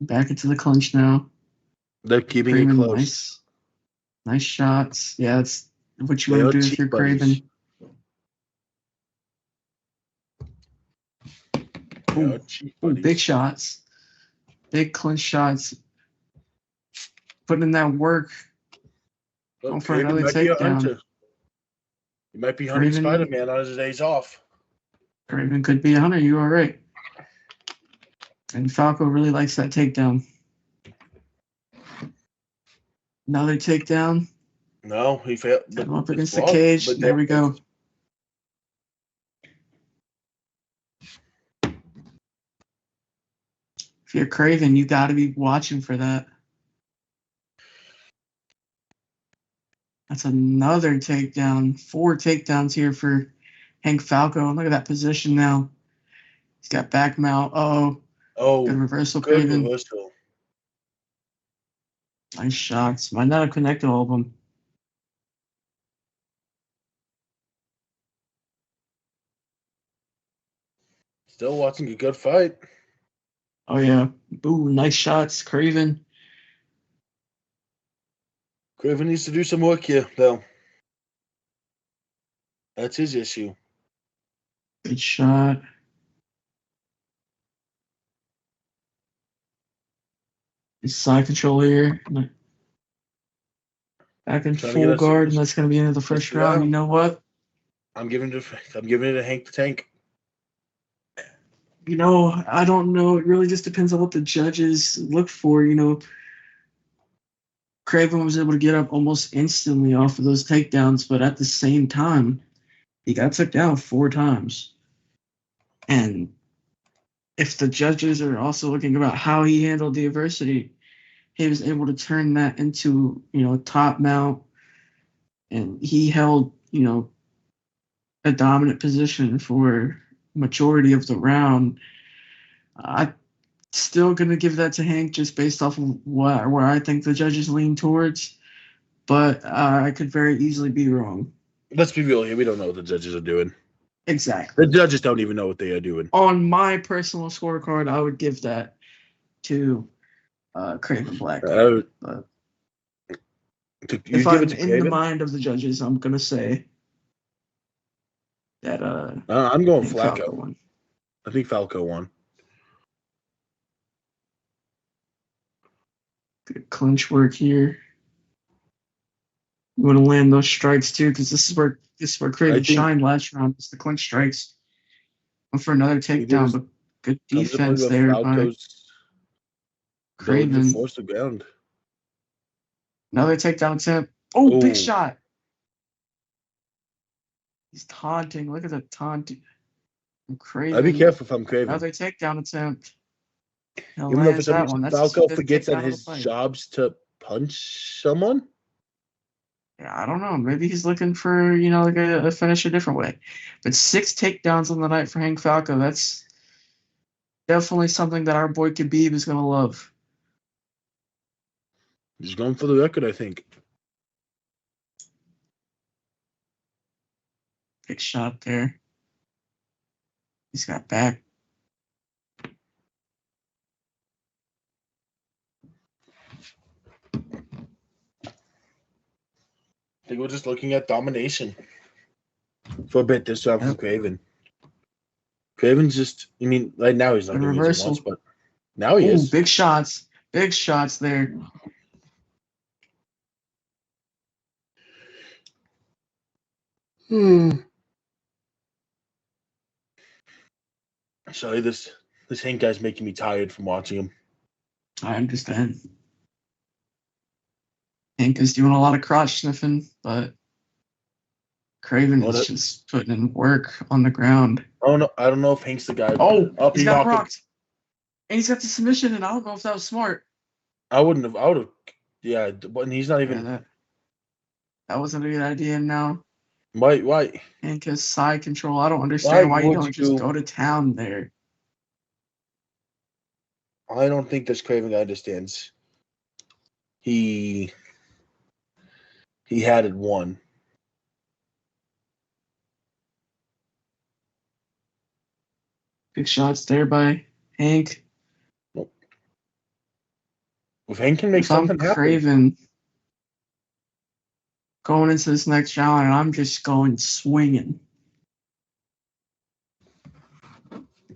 Back into the clinch now. They're keeping Craven, it close. Nice shots. Yeah, that's what you They want to are do if cheap you're buddies. Craven. Ooh, big shots. Big clinch shots. Putting in that work. Look, Going for Craven another might be a takedown. hunter. He might be hunting Craven- Spider-Man on his days off. Craven could be a hunter. You are right. And Falco really likes that takedown. Another takedown. No, he failed. Set him up against the blocked, cage. but There we go. If you're Craven, you got to be watching for that. That's another takedown. 4 takedowns here for Hank Falco. Look at that position now. He's got back mount. Oh, Good reversal, good Craven. reversal. Nice shots. Might not have connected all of them. Still watching a good fight. Oh yeah. Ooh, nice shots, Craven. Craven needs to do some work here, though. That's his issue. Good shot. His side control here. Back in Trying to get full us guard, and that's going to be the end of the first round. You know what? I'm giving it to Hank the Tank. You know, I don't know. It really just depends on what the judges look for. You know, Craven was able to get up almost instantly off of those takedowns, but at the same time, he got took down 4 times. And if the judges are also looking about how he handled the adversity, he was able to turn that into, you know, top mount, and he held, you know, a dominant position for majority of the round. I'm still gonna give that to Hank just based off of where I think the judges lean towards, but I could very easily be wrong. Let's be real here. We don't know what the judges are doing. Exactly. The judges don't even know what they are doing. On my personal scorecard, I would give that to Craven Black. But if I'm in the mind of the judges, I'm gonna say that I'm going Flacco. Falco won. I think Falco won. Good clinch work here. You want to land those strikes too, because this is where Craven shined last round. It's the clinch strikes. Went for another takedown, but good defense there by Craven. Force the ground. Another takedown attempt. Oh, big shot. He's taunting. Look at the taunting. Craven. I'd be careful if I'm Craven. Another takedown attempt. Even though for some reason Falco forgets that his job's to punch someone. Yeah, I don't know. Maybe he's looking for, you know, like a finish a different way. But 6 takedowns on the night for Hank Falco. That's definitely something that our boy Khabib is going to love. He's going for the record, I think. Big shot there. He's got back. I think we're just looking at domination for a bit this time from Craven. Craven's just, I mean, right now he's not doing it so much, but now he is. Big shots. Big shots there. Sorry, this Hank guy's making me tired from watching him. I understand. Hank is doing a lot of crotch sniffing, but Craven is just putting in work on the ground. Oh no, I don't know if Hank's the guy. He's got rocked. And he's got the submission, and I don't know if that was smart. I would have. Yeah, but he's not even. Yeah, that wasn't a good idea now. Why? Hank has side control. I don't understand why you don't just go to town there. I don't think this Craven guy understands. He had it won. Big shots there by Hank. Nope. If Hank can make something happen. Craven going into this next round, and I'm just going swinging.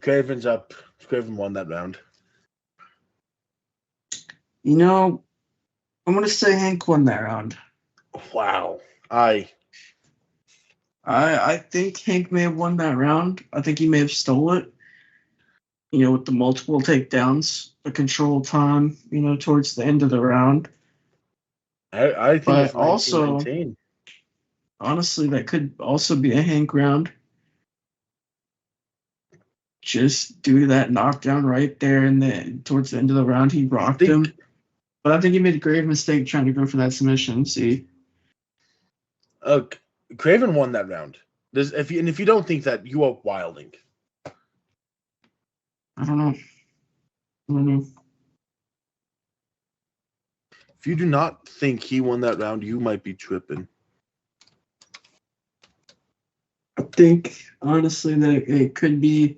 Craven's up. Craven won that round. You know, I'm going to say Hank won that round. Wow. I think Hank may have won that round. I think he may have stole it. You know, with the multiple takedowns, the control time, you know, towards the end of the round. I think but it's 19, also, 19. Honestly, that could also be a Hank round. Just due to that knockdown right there, and then towards the end of the round, he rocked him. But I think he made a grave mistake trying to go for that submission. See, Craven won that round. If you don't think that, you are wilding. I don't know. If you do not think he won that round, you might be tripping. I think honestly that it could be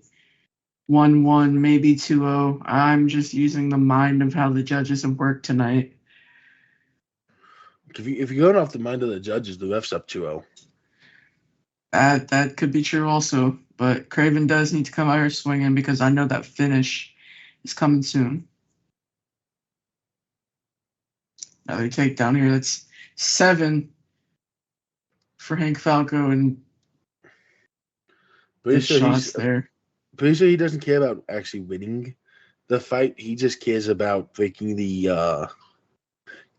1-1, maybe 2-0. I'm just using the mind of how the judges have worked tonight. If you're going off the mind of the judges, the ref's up 2-0. That could be true also, but Craven does need to come out here swinging because I know that finish is coming soon. Another takedown here. That's 7 for Hank Falco and Pretty good sure shots there. Pretty sure he doesn't care about actually winning the fight. He just cares about breaking the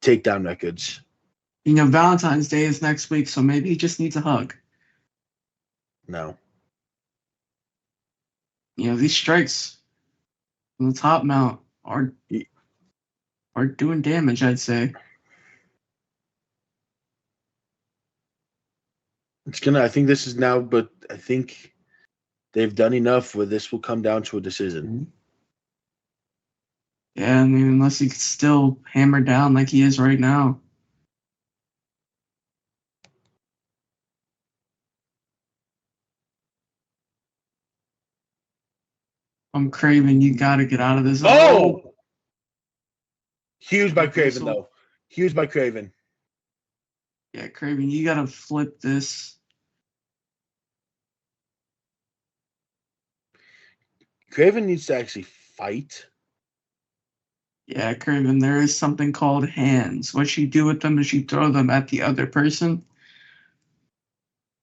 takedown records. You know, Valentine's Day is next week, so maybe he just needs a hug. No. You know, these strikes on the top mount are doing damage, I'd say. I think this is now, but I think they've done enough where this will come down to a decision. Yeah, I mean, unless he can still hammer down like he is right now. I'm Craven. You got to get out of this. Oh! Huge by Craven, though. Huge by Craven. Yeah, Craven, you got to flip this. Craven needs to actually fight. Yeah, Craven, there is something called hands. What you do with them is you throw them at the other person.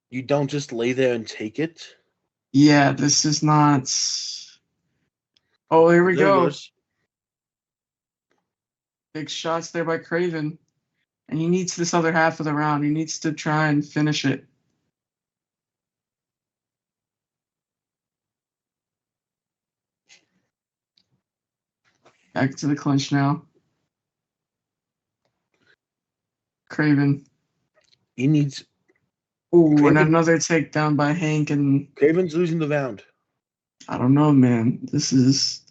You don't just lay there and take it. Yeah, this is not... Oh, here we go. Big shots there by Craven. And he needs this other half of the round. He needs to try and finish it. Back to the clinch now. Craven. He needs... Ooh, and another takedown by Hank. And Craven's losing the round. I don't know, man. This is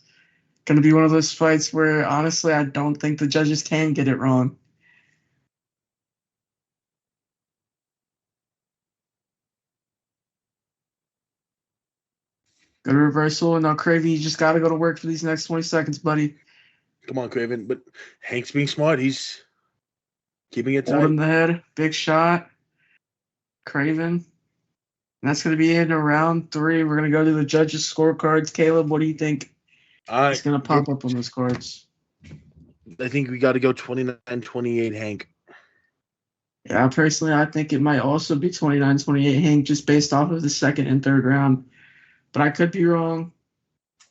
going to be one of those fights where, honestly, I don't think the judges can get it wrong. Good reversal. And now, Craven, you just got to go to work for these next 20 seconds, buddy. Come on, Craven. But Hank's being smart. He's keeping it tight. Holding the head. Big shot. Craven. And that's going to be it in round 3. We're going to go to the judges' scorecards. Caleb, what do you think? It's going to pop up on those cards. I think we got to go 29-28 Hank. Yeah, personally, I think it might also be 29-28 Hank just based off of the second and third round. But I could be wrong.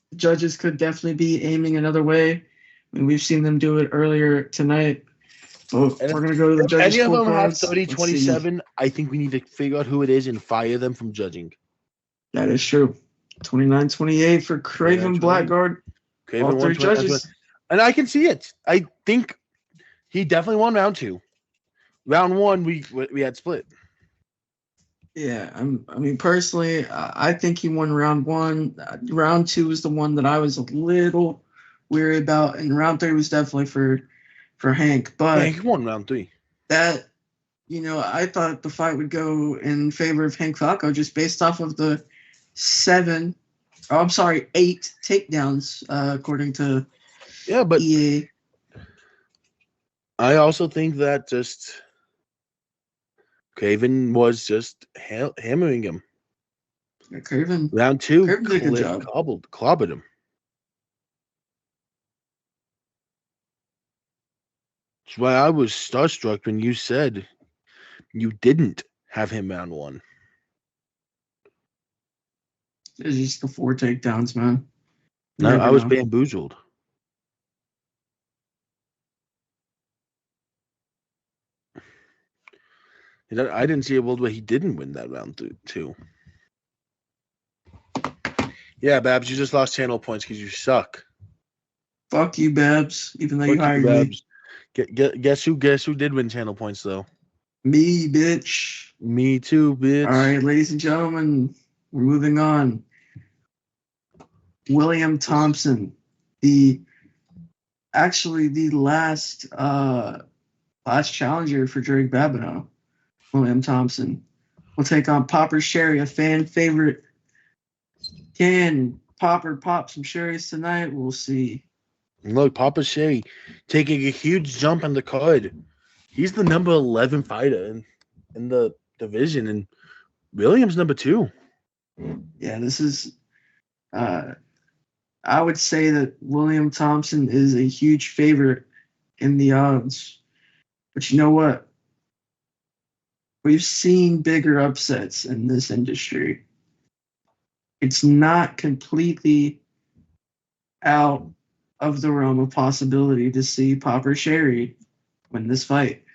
The judges could definitely be aiming another way. I mean, we've seen them do it earlier tonight. So we're going to go to the judges' scorecards. Any of them have 30-27, I think we need to figure out who it is and fire them from judging. That is true. 29-28 for Craven Blackguard. Craven all 3 judges. And I can see it. I think he definitely won round 2. Round 1, we had split. Yeah, I mean, personally, I think he won round 1. Round 2 was the one that I was a little weary about, and round 3 was definitely for Hank. But Hank won round 3. That, you know, I thought the fight would go in favor of Hank Falco just based off of the 8 takedowns, according to EA. I also think that just Craven was just hammering him. Yeah, Craven. Round 2, Craven did a good job. Clobbered him. That's why I was starstruck when you said you didn't have him round 1. It's just the 4 takedowns, man. No, I was bamboozled. I didn't see a world where he didn't win that round 2. Yeah, Babs, you just lost channel points because you suck. Fuck you, Babs. Even though you hired me. Guess who did win channel points though? Me, bitch. Me too, bitch. All right, ladies and gentlemen, we're moving on. William Thompson, the last challenger for Drake Babineau. William Thompson will take on Popper Sherry, a fan favorite. Can Popper pop some cherries tonight. We'll see. And look, Papa Sherry taking a huge jump on the card. He's the number 11 fighter in the division, and Williams number 2. Yeah, this is. I would say that William Thompson is a huge favorite in the odds. But you know what? We've seen bigger upsets in this industry. It's not completely out of the realm of possibility to see Popper Sherry win this fight.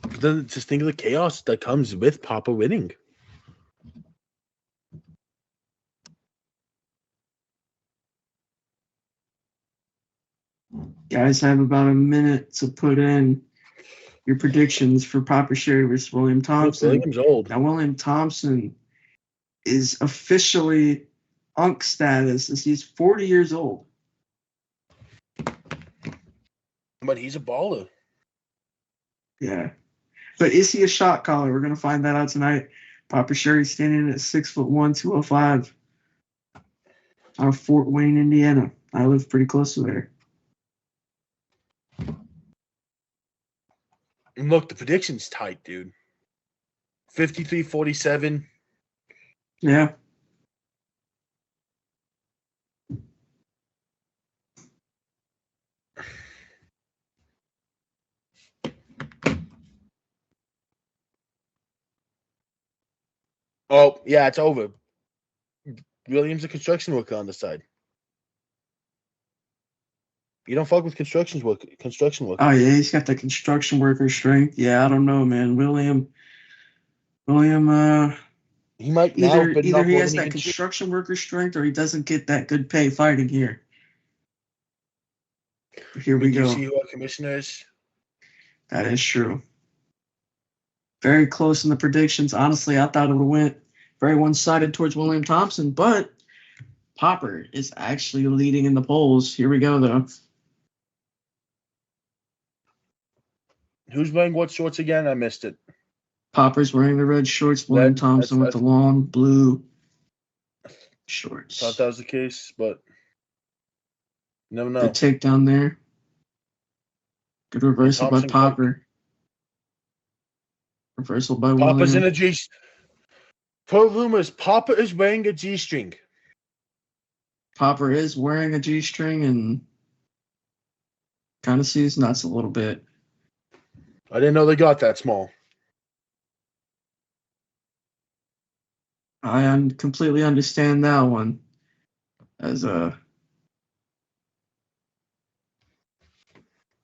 But then just think of the chaos that comes with Papa winning. Guys have about a minute to put in your predictions for Popper Sherry versus William Look, Thompson. Williams old. Now, William Thompson is officially UNC status as he's 40 years old. But he's a baller. Yeah. But is he a shot caller? We're going to find that out tonight. Popper Sherry standing at 6'1", 205 out of Fort Wayne, Indiana. I live pretty close to there. And look, the prediction's tight, dude. 53-47. Yeah. Oh, yeah, it's over. Williams a construction worker on the side. You don't fuck with construction worker. Oh, yeah, he's got the construction worker strength. Yeah, I don't know, man. William, He might now, either but he has that construction worker strength or he doesn't get that good pay fighting here. Here we go. You see who our commissioner is? That is true. Very close in the predictions. Honestly, I thought it would have went very one-sided towards William Thompson, but Popper is actually leading in the polls. Here we go, though. Who's wearing what shorts again? I missed it. Popper's wearing the red shorts. William Thompson with the long blue shorts. Thought that was the case, but never know. The takedown there. Good reversal by Popper. Reversal by William. Popper's in a G. Per rumors, Popper is wearing a G-string. Popper is wearing a G-string and kind of sees nuts a little bit. I didn't know they got that small. I completely understand that one. As a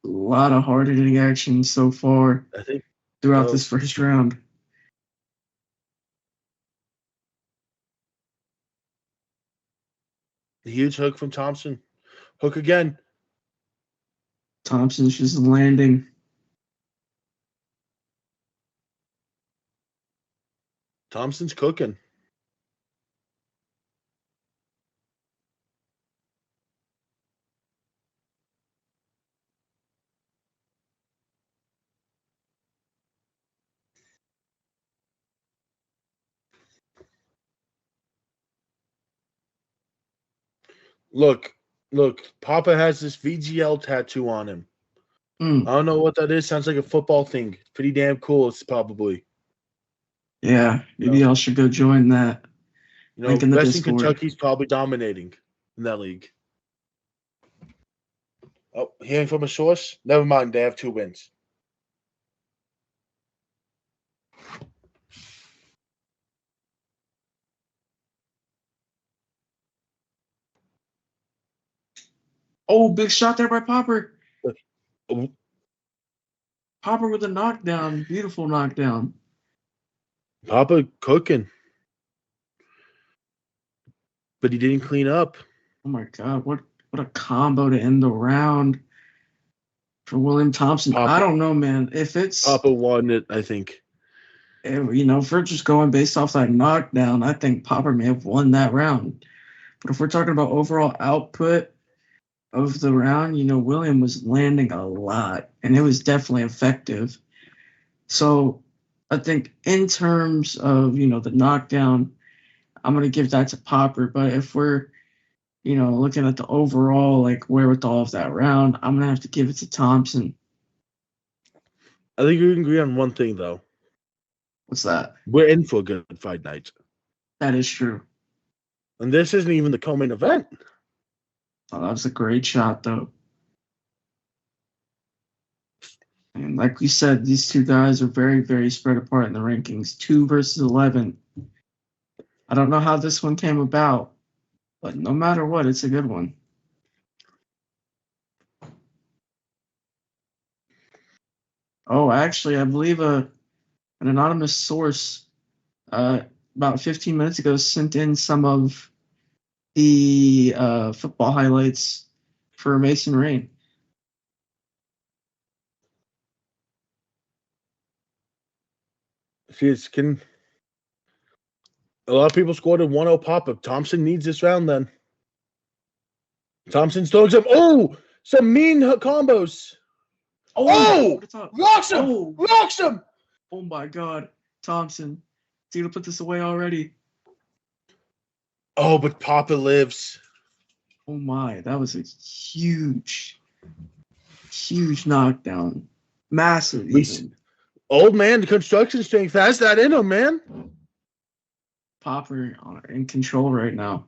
lot of hard-hitting action so far I think throughout this first round. The huge hook from Thompson. Hook again. Thompson's just landing. Thompson's cooking. Look, Papa has this VGL tattoo on him. I don't know what that is. Sounds like a football thing. Pretty damn cool. It's probably. Yeah, maybe I should go join that. Link in the Discord. Kentucky's probably dominating in that league. Oh, hearing from a source? Never mind. They have 2 wins. Oh, big shot there by Popper. Oh. Popper with a knockdown. Beautiful knockdown. Papa cooking. But he didn't clean up. Oh, my God. What a combo to end the round for William Thompson. Papa, I don't know, man. If it's Papa won it, I think. If we're just going based off that knockdown, I think Popper may have won that round. But if we're talking about overall output of the round, William was landing a lot, and it was definitely effective. So I think in terms of, the knockdown, I'm gonna give that to Popper. But if we're, looking at the overall wherewithal of that round, I'm gonna have to give it to Thompson. I think we can agree on one thing though. What's that? We're in for a good fight night. That is true. And this isn't even the co-main event. Oh, that was a great shot, though. And like we said, these two guys are very, very spread apart in the rankings. 2 versus 11. I don't know how this one came about, but no matter what, it's a good one. Oh, actually, I believe an anonymous source about 15 minutes ago sent in some of the football highlights for Mason Rain. See, a lot of people scored a 1-0 pop-up. Thompson needs this round then. Thompson's throwing some mean combos. Rocks him! Rocks him! Oh my God, Thompson. He's gonna put this away already. Oh, but Papa lives. Oh my, that was a huge knockdown. Massive even. Old man, the construction strength has that in him, man. Popper in control right now.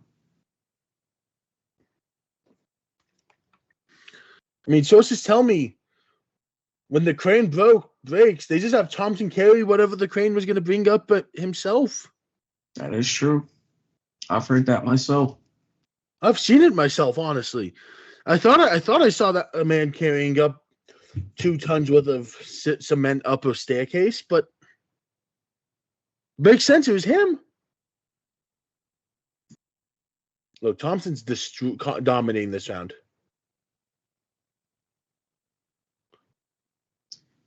I mean, sources tell me when the crane breaks, they just have Thompson carry whatever the crane was going to bring up himself. That is true. I've heard that myself. I've seen it myself, honestly. I thought I saw that a man carrying up 2 tons worth of cement up a staircase, but makes sense. It was him. Look, Thompson's dominating this round.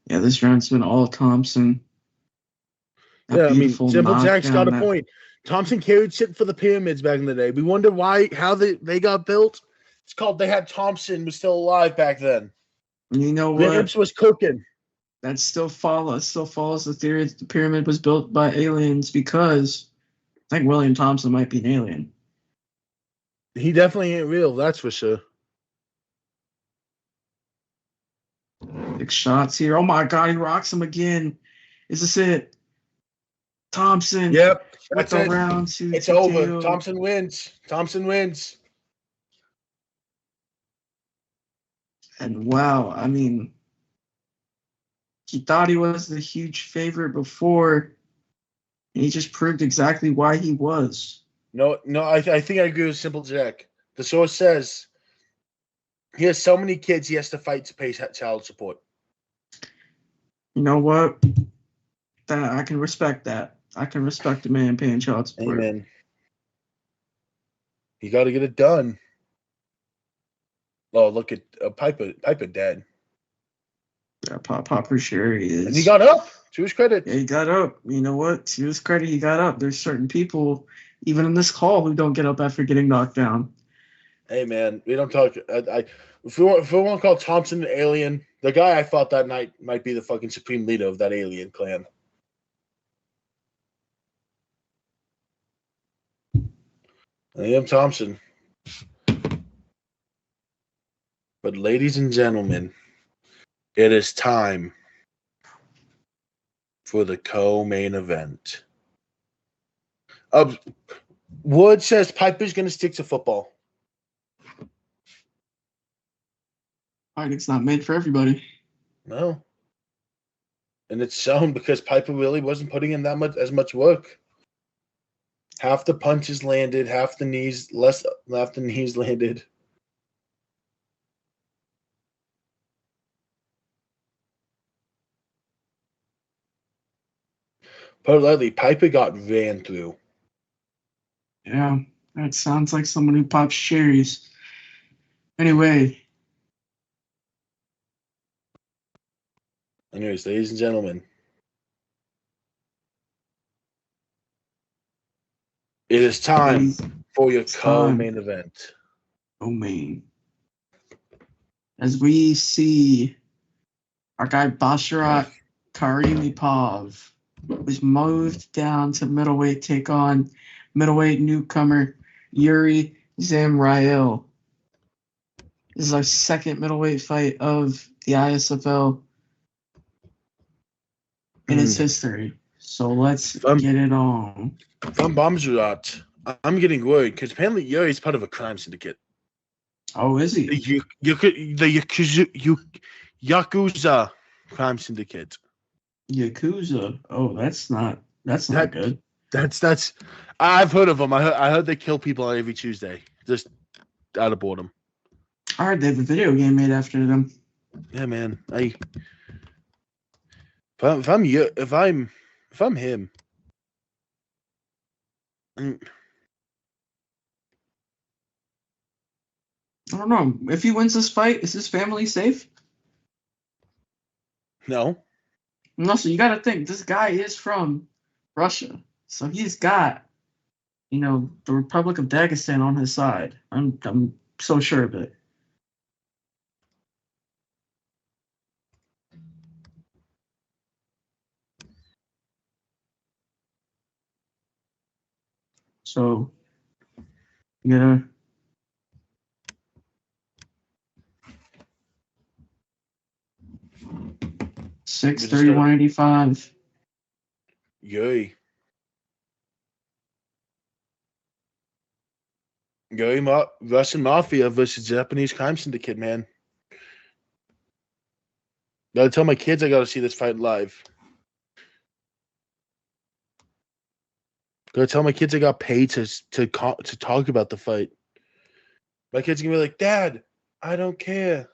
Yeah, this round's been all Thompson. Yeah, I mean, Simple Jack's got a point. Thompson carried shit for the pyramids back in the day. We wonder how they got built. It's called they had Thompson was still alive back then. You know what? Lips was cooking. That still follows the theory that the pyramid was built by aliens because I think William Thompson might be an alien. He definitely ain't real, that's for sure. Big shots here. Oh my God, he rocks him again. Is this it? Thompson. Yep. That's it. Round 2. It's over. Thompson wins. Thompson wins. And wow, I mean, he thought he was the huge favorite before, and he just proved exactly why he was. No, I think I agree with Simple Jack. The source says he has so many kids he has to fight to pay child support. You know what? I can respect that. I can respect a man paying child support. Amen. You got to get it done. Oh, look at Piper dead. Yeah, Popper sure he is. And he got up. To his credit. Yeah, he got up. You know what? To his credit, he got up. There's certain people, even in this call, who don't get up after getting knocked down. Hey, man, we don't talk. If we want to call Thompson an alien, the guy I fought that night might be the fucking supreme leader of that alien clan. I am Thompson. But ladies and gentlemen, it is time for the co-main event. Wood says Piper's going to stick to football. It's not made for everybody. No. And it's shown because Piper really wasn't putting in as much work. Half the punches landed, half the knees landed. Put it lightly, Piper got ran through. Yeah, that sounds like someone who pops cherries. Anyways, ladies and gentlemen, it is time for your co-main event. Co-main. As we see our guy Basharat Karimipov was moved down to middleweight, take on middleweight newcomer Yuri Zamrail. This is our second middleweight fight of the ISFL in its history. So let's get it on. From Bomzrat, I'm getting worried because apparently Yuri's part of a crime syndicate. Oh, is he? The Yakuza crime syndicate. Yakuza. Oh, that's not good. That's. I've heard of them. I heard they kill people on every Tuesday, just out of boredom. I heard they have a video game made after them. Yeah, man. If I'm him. I don't know. If he wins this fight, is his family safe? No. No, so you got to think this guy is from Russia, so he's got, the Republic of Dagestan on his side. I'm so sure of it. So, yeah. $631.85. Yuri, Russian Mafia versus Japanese crime syndicate, man. Gotta tell my kids I gotta see this fight live. Gotta tell my kids I got paid to talk about the fight. My kids are gonna be like, Dad, I don't care.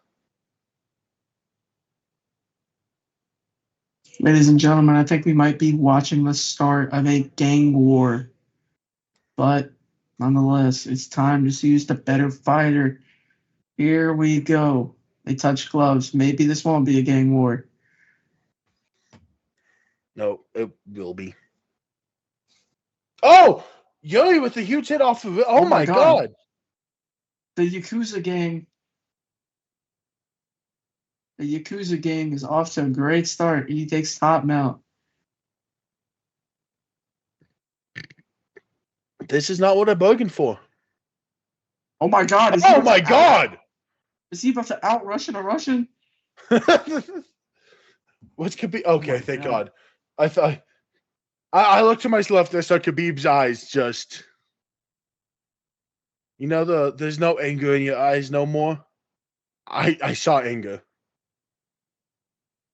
Ladies and gentlemen, I think we might be watching the start of a gang war. But nonetheless, it's time to choose the better fighter. Here we go. They touch gloves. Maybe this won't be a gang war. No, it will be. Oh! Yuri with a huge hit off of it. Oh my God. The Yakuza gang. The Yakuza gang is off to a great start. He takes top mount. This is not what I'm bargained for. Oh my God. Oh my God. Is he about to out Russian a Russian? What could be? Okay, thank God. I thought. I looked to my left. I saw Khabib's eyes just. There's no anger in your eyes no more. I saw anger.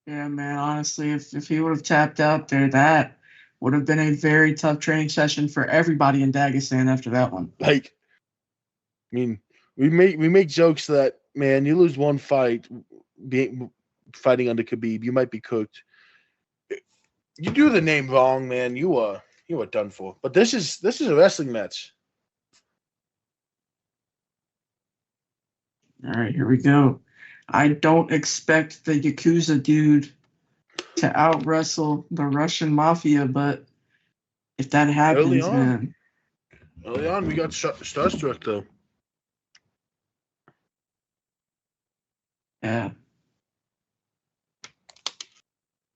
Yeah, man. Honestly, if he would have tapped out there, that would have been a very tough training session for everybody in Dagestan after that one. We make jokes that, man, you lose one fight, fighting under Khabib, you might be cooked. You do the name wrong, man, you are done for. But this is a wrestling match. All right, here we go. I don't expect the Yakuza dude to out wrestle the Russian mafia, but if that happens, man. Early on, we got starstruck though. Yeah.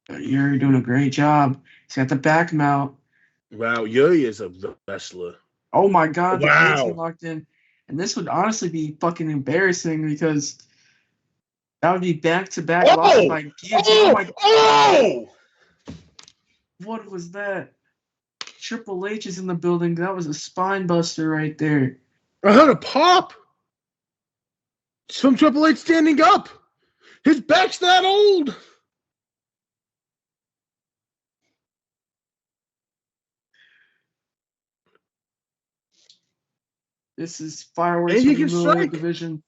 You're doing a great job. He's got the back mount. Wow, Yuri is a wrestler. Oh my God, wow. The locked in. And this would honestly be fucking embarrassing because that would be back-to-back losses by guillotine. Oh my God. Oh! What was that? Triple H is in the building. That was a spine buster right there. I heard a pop. It's from Triple H standing up. His back's that old. This is fireworks from the middleweight division.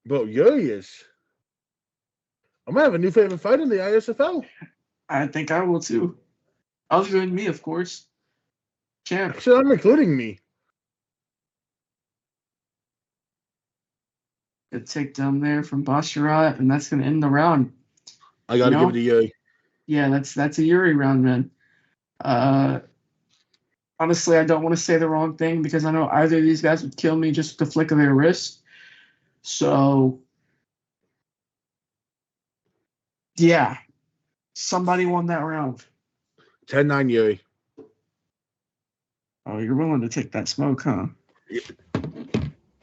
Bro, Yuri is. I'm going to have a new favorite fight in the ISFL. I think I will too. Other than me, of course. Champ. So I'm including me. A takedown there from Basharat, and that's going to end the round. I got to give it to Yuri. Yeah, that's a Yuri round, man. Honestly, I don't want to say the wrong thing because I know either of these guys would kill me just with the flick of their wrist. So, yeah, somebody won that round. 10-9 Yuri. Oh, you're willing to take that smoke, huh?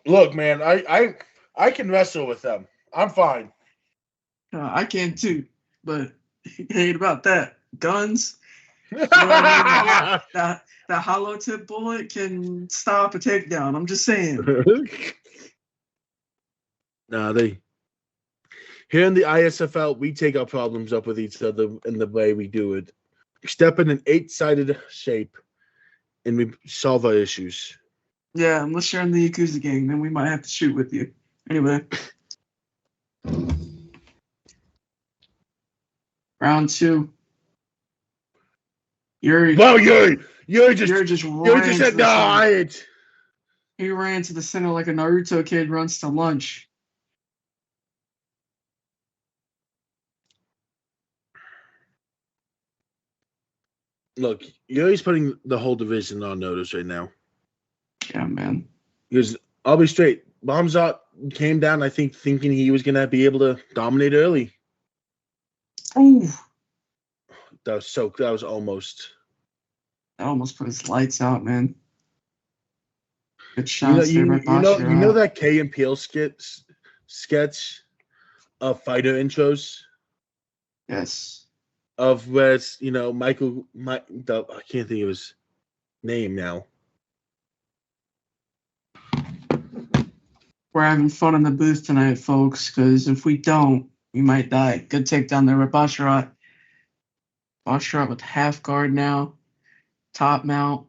Look, man, I can wrestle with them. I'm fine. I can too, but it ain't about that. Guns, you know what I mean? That hollow tip bullet can stop a takedown. I'm just saying. Nah, here in the ISFL, we take our problems up with each other in the way we do it. We step in an 8-sided shape, and we solve our issues. Yeah, unless you're in the Yakuza gang, then we might have to shoot with you. Anyway. Round 2. Yuri just ran said, to the no, center. I ain't. He ran to the center like a Naruto kid runs to lunch. Look, Yuri's putting the whole division on notice right now. Yeah, man. Because I'll be straight. Bombzot came down, I think, thinking he was gonna be able to dominate early. Ooh. That was almost. That almost put his lights out, man. Good shots You there by Bashir. you know that K and Peele sketch of fighter intros? Yes. Of where it's, Michael, I can't think of his name now. We're having fun in the booth tonight, folks, because if we don't, we might die. Good takedown there with Basharat. Basharat with half guard now. Top mount.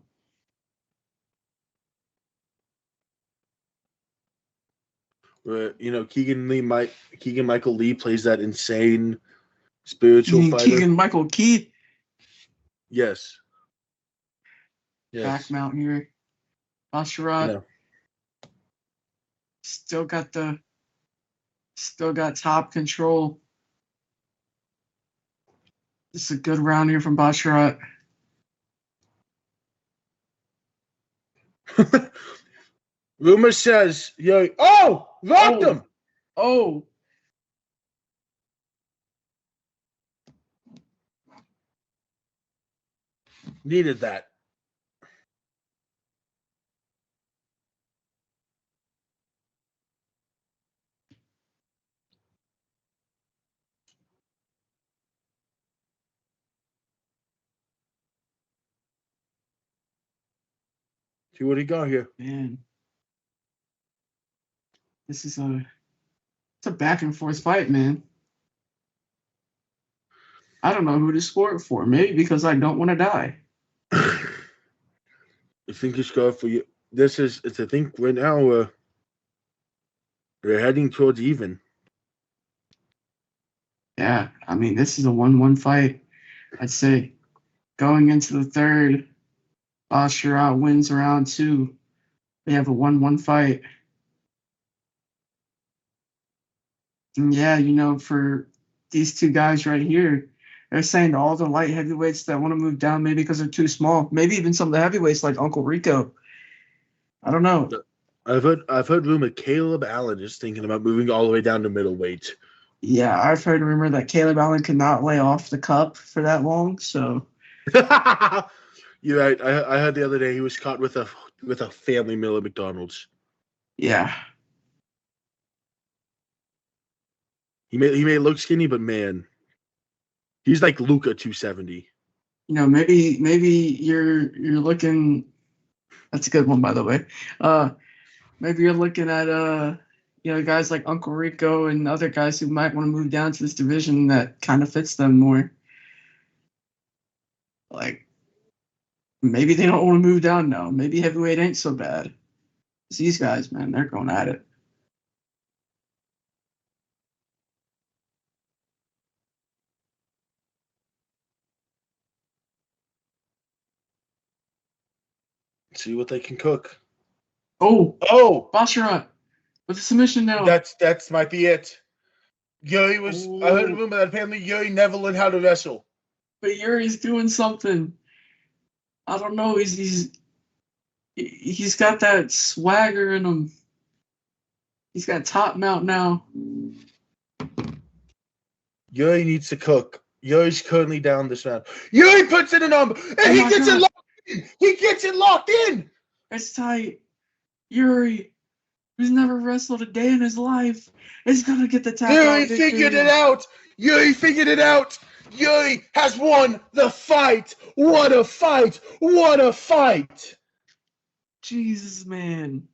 Where, Keegan Michael Lee plays that insane spiritual fighter. Keegan Michael Key. Yes. Back mount here. Basharat. No. Still got top control. This is a good round here from Basharat. Rumor says, locked him. Oh. Needed that. See what he got here. Man. This is it's a back and forth fight, man. I don't know who to score it for. Maybe because I don't want to die. I think it's good for you. I think right now we're heading towards even. Yeah, I mean, this is a 1-1 fight. I'd say going into the third, Basharat wins round 2. They have a 1-1 fight. And yeah, for these two guys right here, they're saying to all the light heavyweights that want to move down, maybe because they're too small, maybe even some of the heavyweights like Uncle Rico. I don't know. I've heard rumor Caleb Allen is thinking about moving all the way down to middleweight. Yeah, I've heard a rumor that Caleb Allen could not lay off the cup for that long. So you're right. I heard the other day he was caught with a family meal at McDonald's. Yeah. He may look skinny, but man, he's like Luka 270. Maybe you're looking. That's a good one, by the way. Maybe you're looking at guys like Uncle Rico and other guys who might want to move down to this division that kind of fits them more. Like maybe they don't want to move down now. Maybe heavyweight ain't so bad. These guys, man, they're going at it. See what they can cook. Oh! Basharat with a submission now. That's might be it. Yuri was. Ooh. I heard a rumor that apparently Yuri never learned how to wrestle. But Yuri's doing something. I don't know. He's got that swagger in him. He's got top mount now. Yuri needs to cook. Yuri's currently down this round. Yuri puts in a number, and he gets it locked He gets it locked in. It's tight. Yuri, who's never wrestled a day in his life, is gonna get the tap out Yuri victory. figured it out. Yuri figured it out. Yuri has won the fight. What a fight. What a fight. Jesus, man.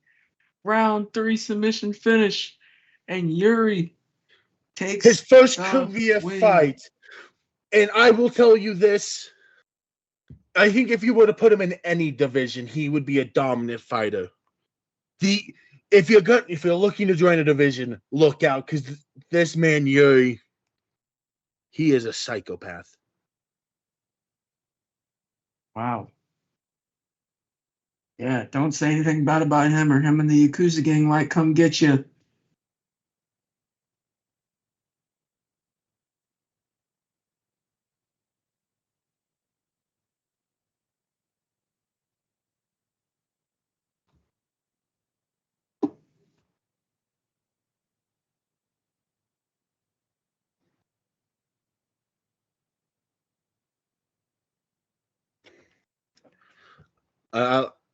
Round 3 submission finish. And Yuri takes His first the career win. fight. And I will tell you this. I think if you were to put him in any division, he would be a dominant fighter. If you're looking to join a division, look out, because this man Yuri, he is a psychopath. Wow. Yeah, don't say anything bad about him or him and the Yakuza gang might come get you.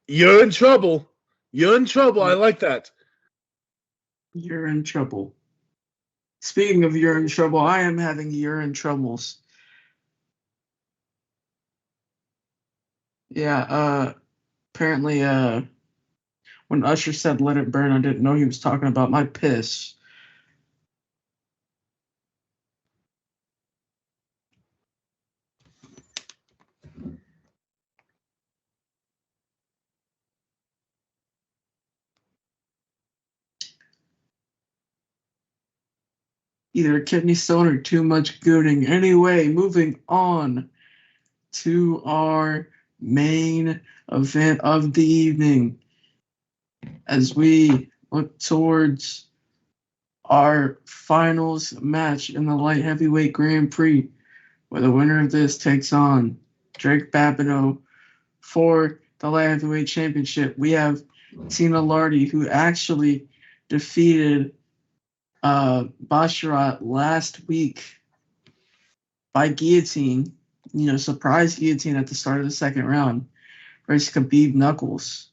You're in trouble. You're in trouble. I like that. You're in trouble. Speaking of you're in trouble, I am having urine troubles. Yeah, apparently, when Usher said let it burn, I didn't know he was talking about my piss. Either a kidney stone or too much gooning. Anyway, moving on to our main event of the evening as we look towards our finals match in the light heavyweight Grand Prix, where the winner of this takes on Drake Babineau for the light heavyweight championship. We have Tina Lardy, who actually defeated Basharat last week by guillotine, surprise guillotine at the start of the second round versus Khabib Knuckles.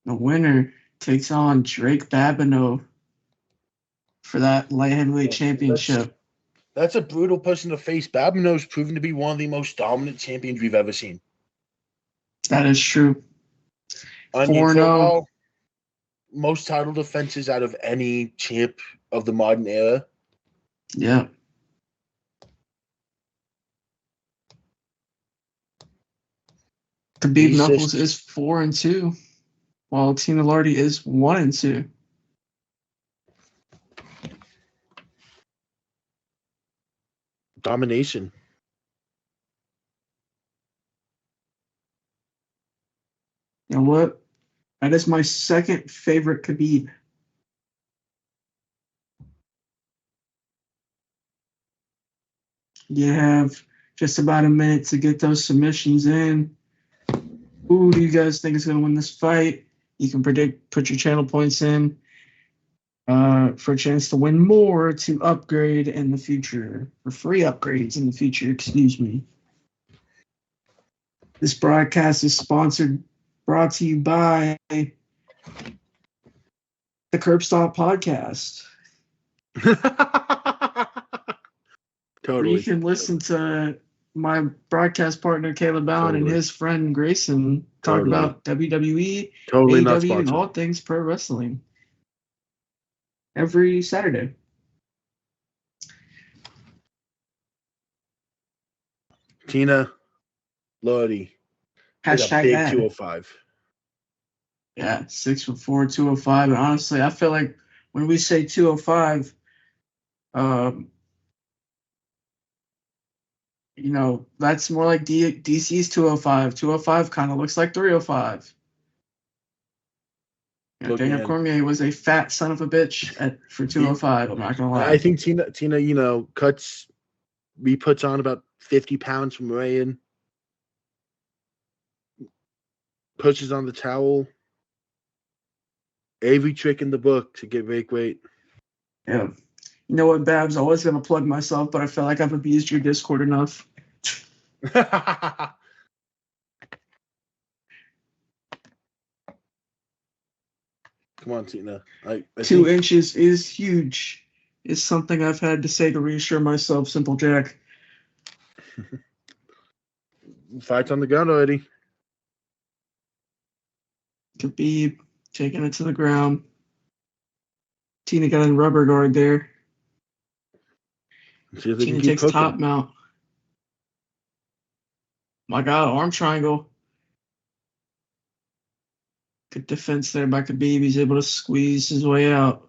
The winner takes on Drake Babineau for that light heavyweight championship. That's a brutal person to face. Babineau's proven to be one of the most dominant champions we've ever seen. That is true. I mean, 4-0. Most title defenses out of any champ of the modern era. Yeah. Khabib Knuckles is 4-2, while Tina Lardy is 1-2. Domination. You know what? That is my second favorite Khabib. You have just about a minute to get those submissions in. Who do you guys think is going to win this fight? You can put your channel points in for a chance to win more to upgrade in the future, for free upgrades in the future, excuse me. This broadcast is brought to you by the Curb Stop Podcast. Totally. You can listen to my broadcast partner Caleb Allen and his friend Grayson talk about WWE, AEW, and all things pro wrestling every Saturday. Tina Lardy. Hashtag big ad. 205. Yeah, 6'4", 205. And honestly, I feel like when we say 205, that's more like DC's 205. 205 kind of looks like 305. Daniel Cormier was a fat son of a bitch for 205. I'm not gonna lie. I think Tina, puts on about 50 pounds from weigh-in. Pushes on the towel. Every trick in the book to get make weight. Yeah. You know what, Babs? I was gonna plug myself, but I feel like I've abused your Discord enough. Come on, Tina. I 2 think inches is huge. Is something I've had to say to reassure myself, Simple Jack. fight's on the ground already. Khabib taking it to the ground. Tina got a rubber guard there. See if they can Tina keep takes cooking. top mount. My God, arm triangle. Good defense there by Khabib. He's able to squeeze his way out.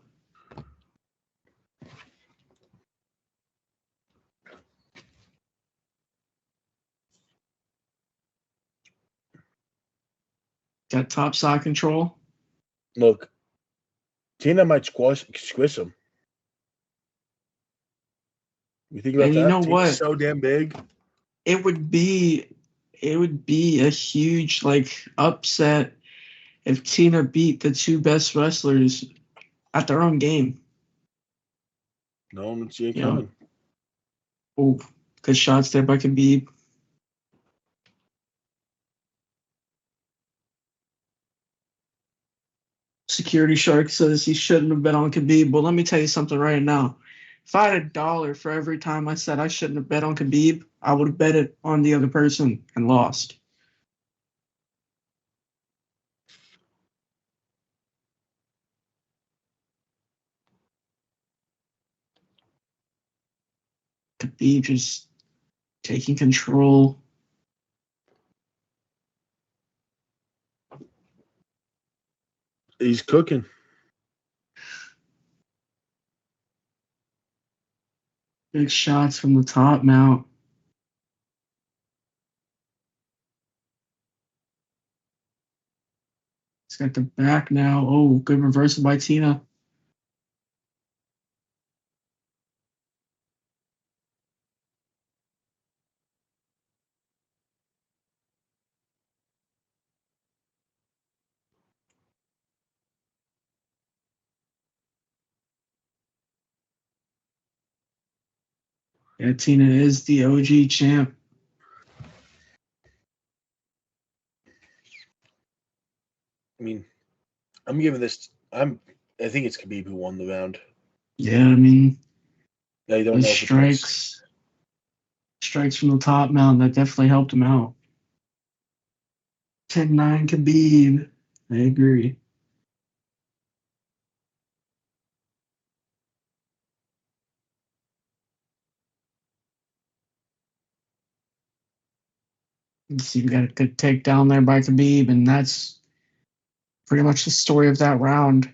Got top side control. Look, Tina might squish him. You think about And that? you know Tina's what? so damn big. It would be a huge upset if Tina beat the 2 best wrestlers at their own game. No one would see it You know. coming. Oh, good shots there by Khabib. Security Shark says he shouldn't have bet on Khabib. Well, let me tell you something right now. If I had $1 for every time I said I shouldn't have bet on Khabib, I would have bet it on the other person and lost. Khabib just taking control. He's cooking. Big shots from the top mount. He's got the back now. Oh, good reversal by Tina. Yeah, Tina is the OG champ. I mean, I'm giving this. I think it's Khabib who won the round. Yeah, I mean, I don't those know if it was. strikes from the top mount that definitely helped him out. 10-9 Khabib. I agree. Let's see, we got a good takedown there by Khabib, and that's pretty much the story of that round.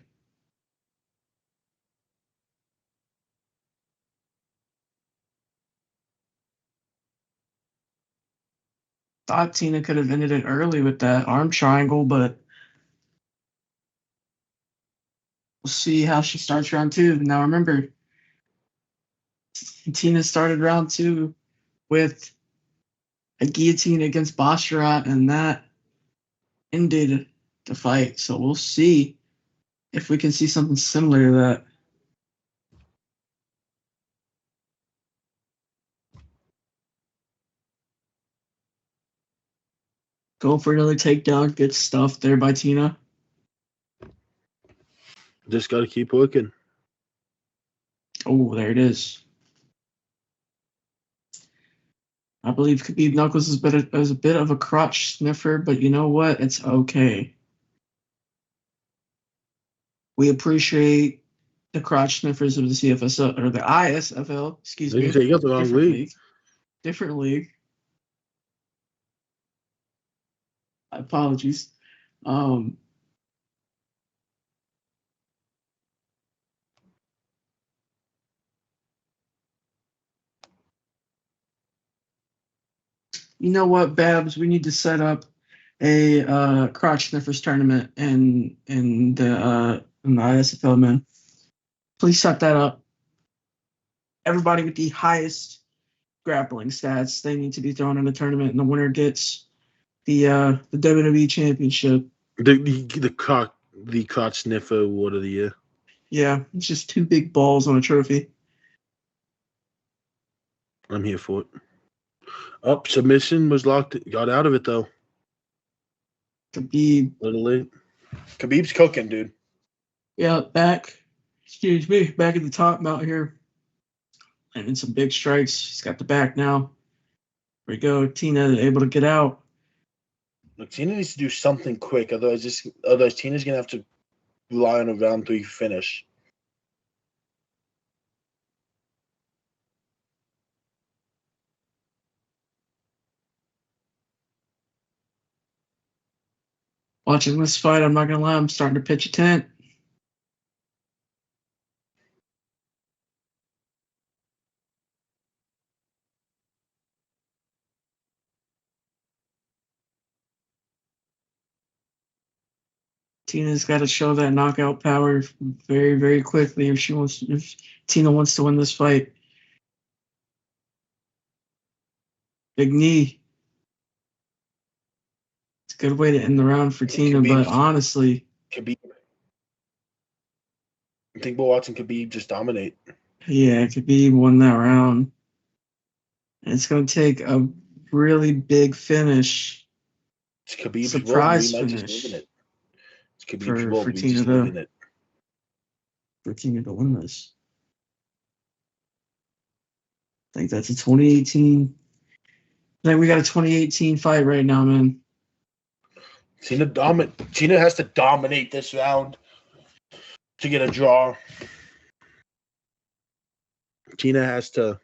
Thought Tina could have ended it early with that arm triangle, but we'll see how she starts round 2. Now remember, Tina started round 2 with a guillotine against Basharat, and that ended the fight. So we'll see if we can see something similar to that. Go for another takedown. Good stuff there by Tina. Just got to keep working. Oh, there it is. I believe Khabib Knuckles is a bit of a crotch sniffer, but you know what? It's okay. We appreciate the crotch sniffers of the CFSL or the ISFL. Excuse me. You got the wrong league. Different league. Apologies. You know what, Babs? We need to set up a crotch sniffers tournament in the ISFL, man. Please set that up. Everybody with the highest grappling stats, they need to be thrown in a tournament, and the winner gets the WWE championship. The crotch sniffer award of the year. Yeah, it's just 2 big balls on a trophy. I'm here for it. Up submission was locked. Got out of it though. Khabib. Little late. Khabib's cooking, dude. Yeah, back at the top out here. And in some big strikes. He's got the back now. Here we go. Tina able to get out. Look, Tina needs to do something quick, otherwise Tina's gonna have to rely on a round 3 finish. Watching this fight, I'm not gonna lie, I'm starting to pitch a tent. Tina's got to show that knockout power very, very quickly if Tina wants to win this fight. Big knee. It's a good way to end the round for Tina, but honestly, Khabib. I think we're watching Khabib just dominate. Yeah, Khabib won that round. And it's going to take a really big finish. It's Khabib's surprise world. We might finish just win it. It's Khabib's world. for We Tina just win it. For Tina to win this. I think that's a 2018. I think we got a 2018 fight right now, man. Tina has to dominate this round to get a draw. Tina has to.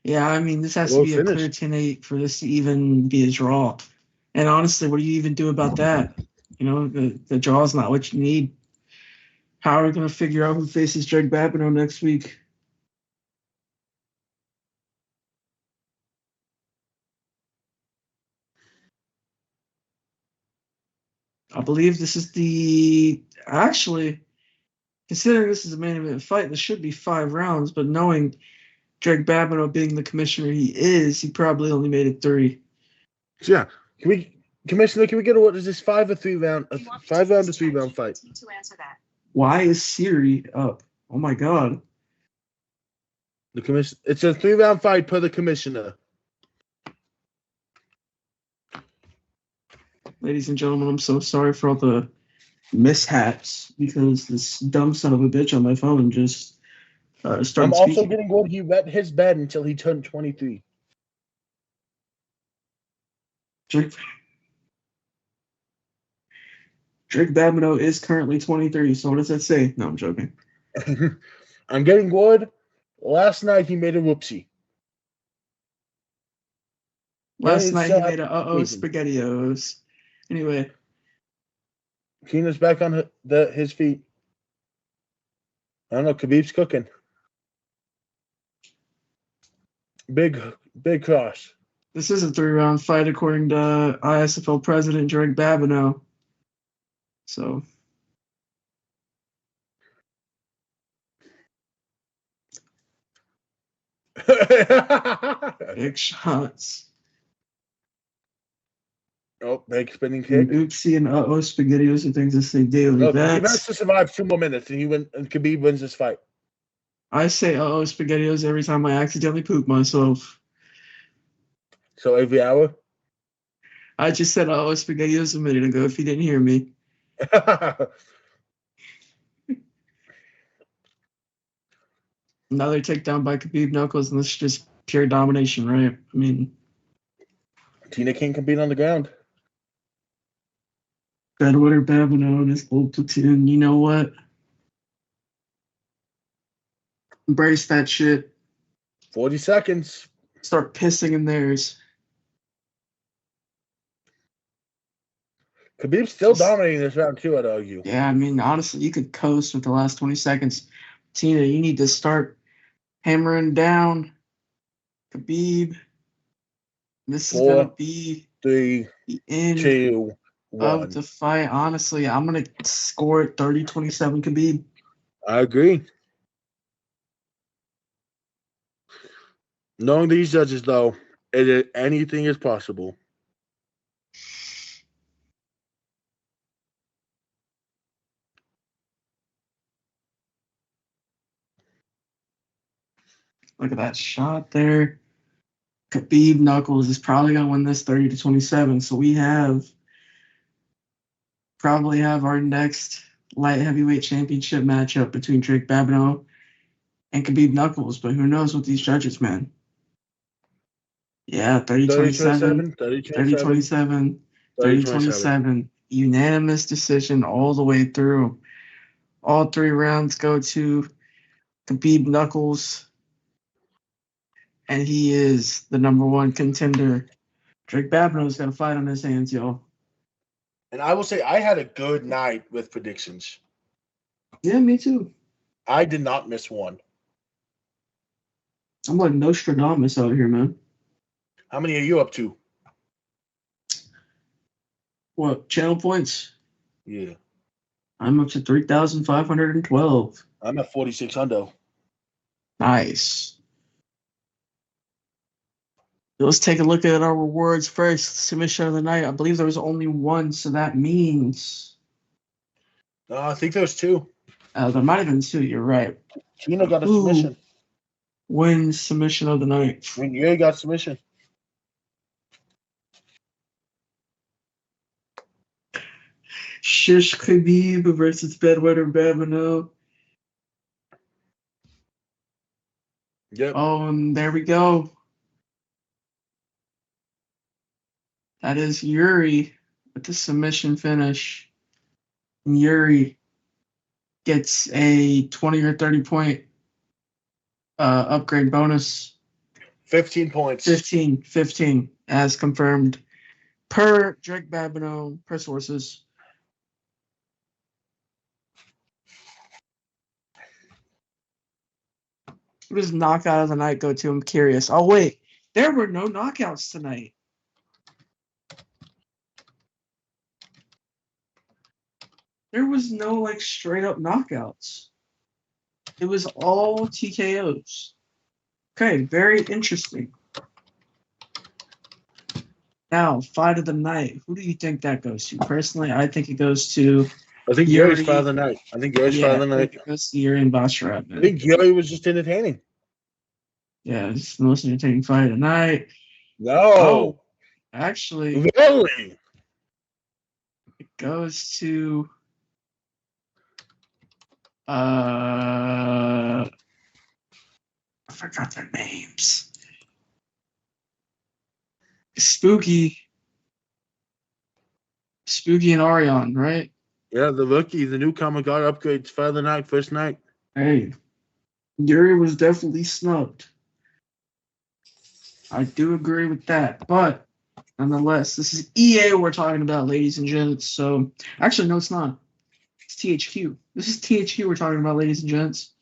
Yeah, I mean, this has to be a clear 10-8 for this to even be a draw. And honestly, what do you even do about that? You know, the draw is not what you need. How are we going to figure out who faces Greg Babineau next week? I believe this is actually, considering this is a main event fight, this should be 5 rounds, but knowing Greg Babineau being the commissioner he is, he probably only made it 3. Yeah. Commissioner, can we get what is this 5 or 3 round? A 5 round to 3 round fight? To answer that. Why is Siri up? Oh my God. It's a 3 round fight per the commissioner. Ladies and gentlemen, I'm so sorry for all the mishaps because this dumb son of a bitch on my phone just started I'm speaking. also getting word he wet his bed until he turned 23. Drake Babineau is currently 23, so what does that say? No, I'm joking. I'm getting word. Last night he made a whoopsie. Last night he made a SpaghettiOs. Anyway. Tina's back on his feet. I don't know. Khabib's cooking. Big cross. This is a 3-round fight according to ISFL president Greg Babineau. So. Big shots. Oh, big spinning kick. Oopsie and SpaghettiOs are things that say daily. Look, he has to survive 2 more minutes, and Khabib wins this fight. I say SpaghettiOs every time I accidentally poop myself. So every hour? I just said SpaghettiOs a minute ago if you didn't hear me. Another takedown by Khabib Knuckles, and this is just pure domination, right? I mean, Tina can't compete on the ground. Bedwetter Babineau and his old platoon. You know what? Embrace that shit. 40 seconds. Start pissing in theirs. Khabib's still dominating this round too, I'd argue. Yeah, I mean, honestly, you could coast with the last 20 seconds. Tina, you need to start hammering down Khabib. This is going to be 3, the end 2, 1. of the fight. Honestly, I'm going to score it 30-27 Khabib. I agree. Knowing these judges, though, anything is possible. Look at that shot there. Khabib Knuckles is probably going to win this 30-27. So we probably have our next light heavyweight championship matchup between Drake Babineau and Khabib Knuckles. But who knows with these judges, man. Yeah, 30-27, 30-27, 30-27. Unanimous decision all the way through. All 3 rounds go to Khabib Knuckles. And he is the number 1 contender. Drake Babineau's got a fight on his hands, y'all. And I will say I had a good night with predictions. Yeah, me too. I did not miss one. I'm like Nostradamus out here, man. How many are you up to? What, channel points? Yeah. I'm up to 3,512. I'm at 4,600. Nice. Let's take a look at our rewards first. Submission of the night. I believe there was only one, so that means No, I think there was 2. there might have been 2. You're right. Tina got a submission. Wins submission of the night. And you got submission. Shish Khabib versus Bedwetter Babineau. Yep. Oh, and there we go. That is Yuri with the submission finish. And Yuri gets a 20 or 30 point upgrade bonus. 15 points. 15 as confirmed per Drake Babineau, per sources. Who does knockout of the night go to? I'm curious. Oh, wait. There were no knockouts tonight. There was no, like, straight-up knockouts. It was all TKOs. Okay, very interesting. Now, fight of the night. Who do you think that goes to? Personally, I think it goes to I think Yuri. Yuri's fight of the night. I think Yuri's fight of the night. It goes to Yuri and Basharat, man. I think Yuri was just entertaining. Yeah, it's the most entertaining fight of the night. No. Oh, actually, Really? it goes to I forgot their names. Spooky and Arion, right? Yeah, the rookie, the newcomer got upgrades fight of the night, first night. Hey, Yuri was definitely snubbed. I do agree with that, but nonetheless, this is EA we're talking about, ladies and gents. So, actually, no, it's not. It's THQ. This is THQ we're talking about, ladies and gents.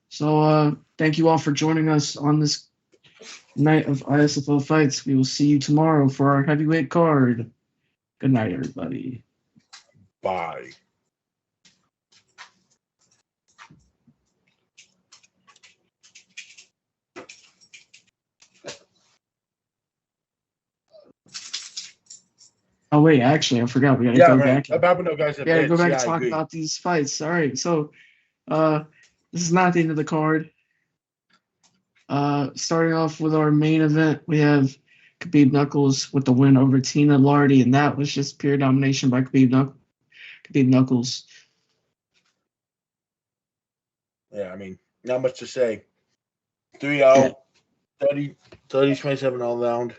So, thank you all for joining us on this night of ISFL fights. We will see you tomorrow for our heavyweight card. Good night, everybody. Bye. Oh, wait, actually, I forgot. We got to go back. Babineau guys We got to go back and talk about these fights. All right, so this is not the end of the card. Starting off with our main event, we have Khabib Knuckles with the win over Tina Lardy, and that was just pure domination by Khabib Knuckles. Yeah, I mean, not much to say. 3-0, 30-27 all round.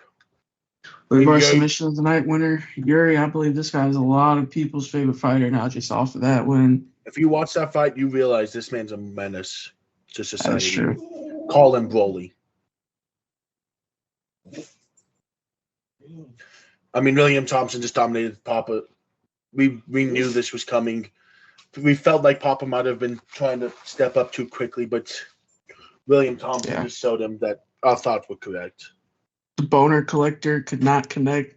With our submission of the night winner, Yuri, I believe this guy is a lot of people's favorite fighter now just off of that win. If you watch that fight, you realize this man's a menace to society. That's true. Call him Broly. I mean, William Thompson just dominated Papa. We knew this was coming. We felt like Papa might have been trying to step up too quickly, but William Thompson just showed him that our thoughts were correct. The boner collector could not collect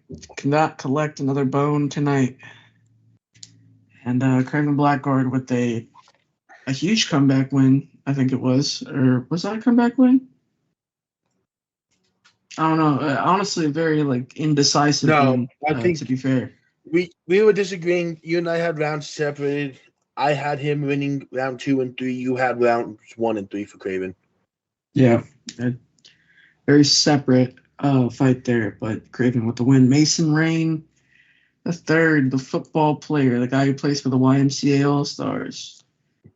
another bone tonight. And Craven Blackguard with a huge comeback win, I think it was. Or was that a comeback win? I don't know. Honestly, a very indecisive win, I think, to be fair. We were disagreeing. You and I had rounds separated. I had him winning round 2 and 3. You had rounds 1 and 3 for Craven. Yeah, a very separate fight there, but Craven with the win. Mason Rain, the third, the football player, the guy who plays for the YMCA All Stars.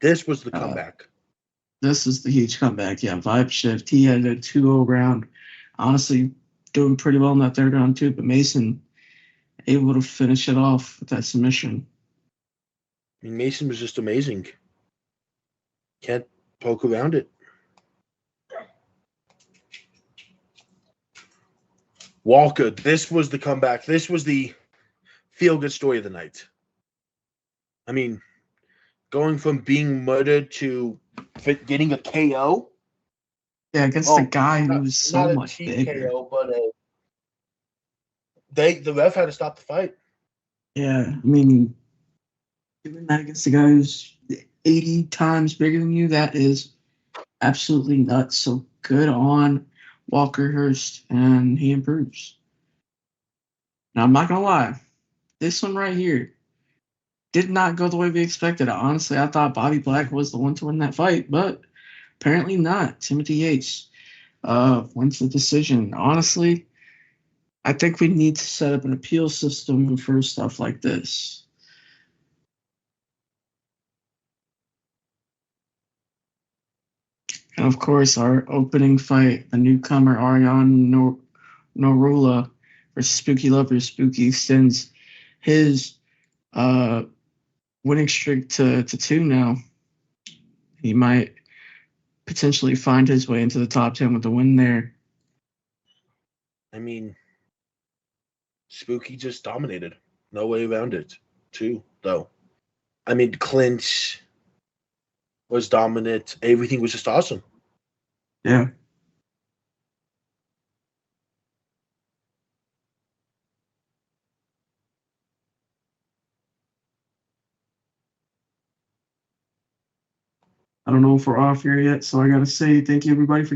This was the Uh, comeback. This is the huge comeback. Yeah, vibe shift. He had a 2-0 round. Honestly, doing pretty well in that third round too, but Mason able to finish it off with that submission. I mean, Mason was just amazing. Can't poke around it. Walker, this was the comeback. This was the feel-good story of the night. I mean, going from being murdered to getting a KO. Yeah, against the guy who was so not much a bigger. TKO, but the ref had to stop the fight. Yeah, I mean, doing that against the guy who's 80 times bigger than you, that is absolutely nuts. So good on Walker Hurst, and he improves. Now, I'm not going to lie. This one right here did not go the way we expected. Honestly, I thought Bobby Black was the one to win that fight, but apparently not. Timothy Yates wins the decision. Honestly, I think we need to set up an appeal system for stuff like this. And of course, our opening fight, the newcomer Ariane Norula versus Spooky Lover. Spooky extends his winning streak to 2 now. He might potentially find his way into the top 10 with the win there. I mean, Spooky just dominated. No way around it, too, though. I mean, clinch was dominant. Everything was just awesome. Yeah. I don't know if we're off here yet, so I got to say thank you, everybody, for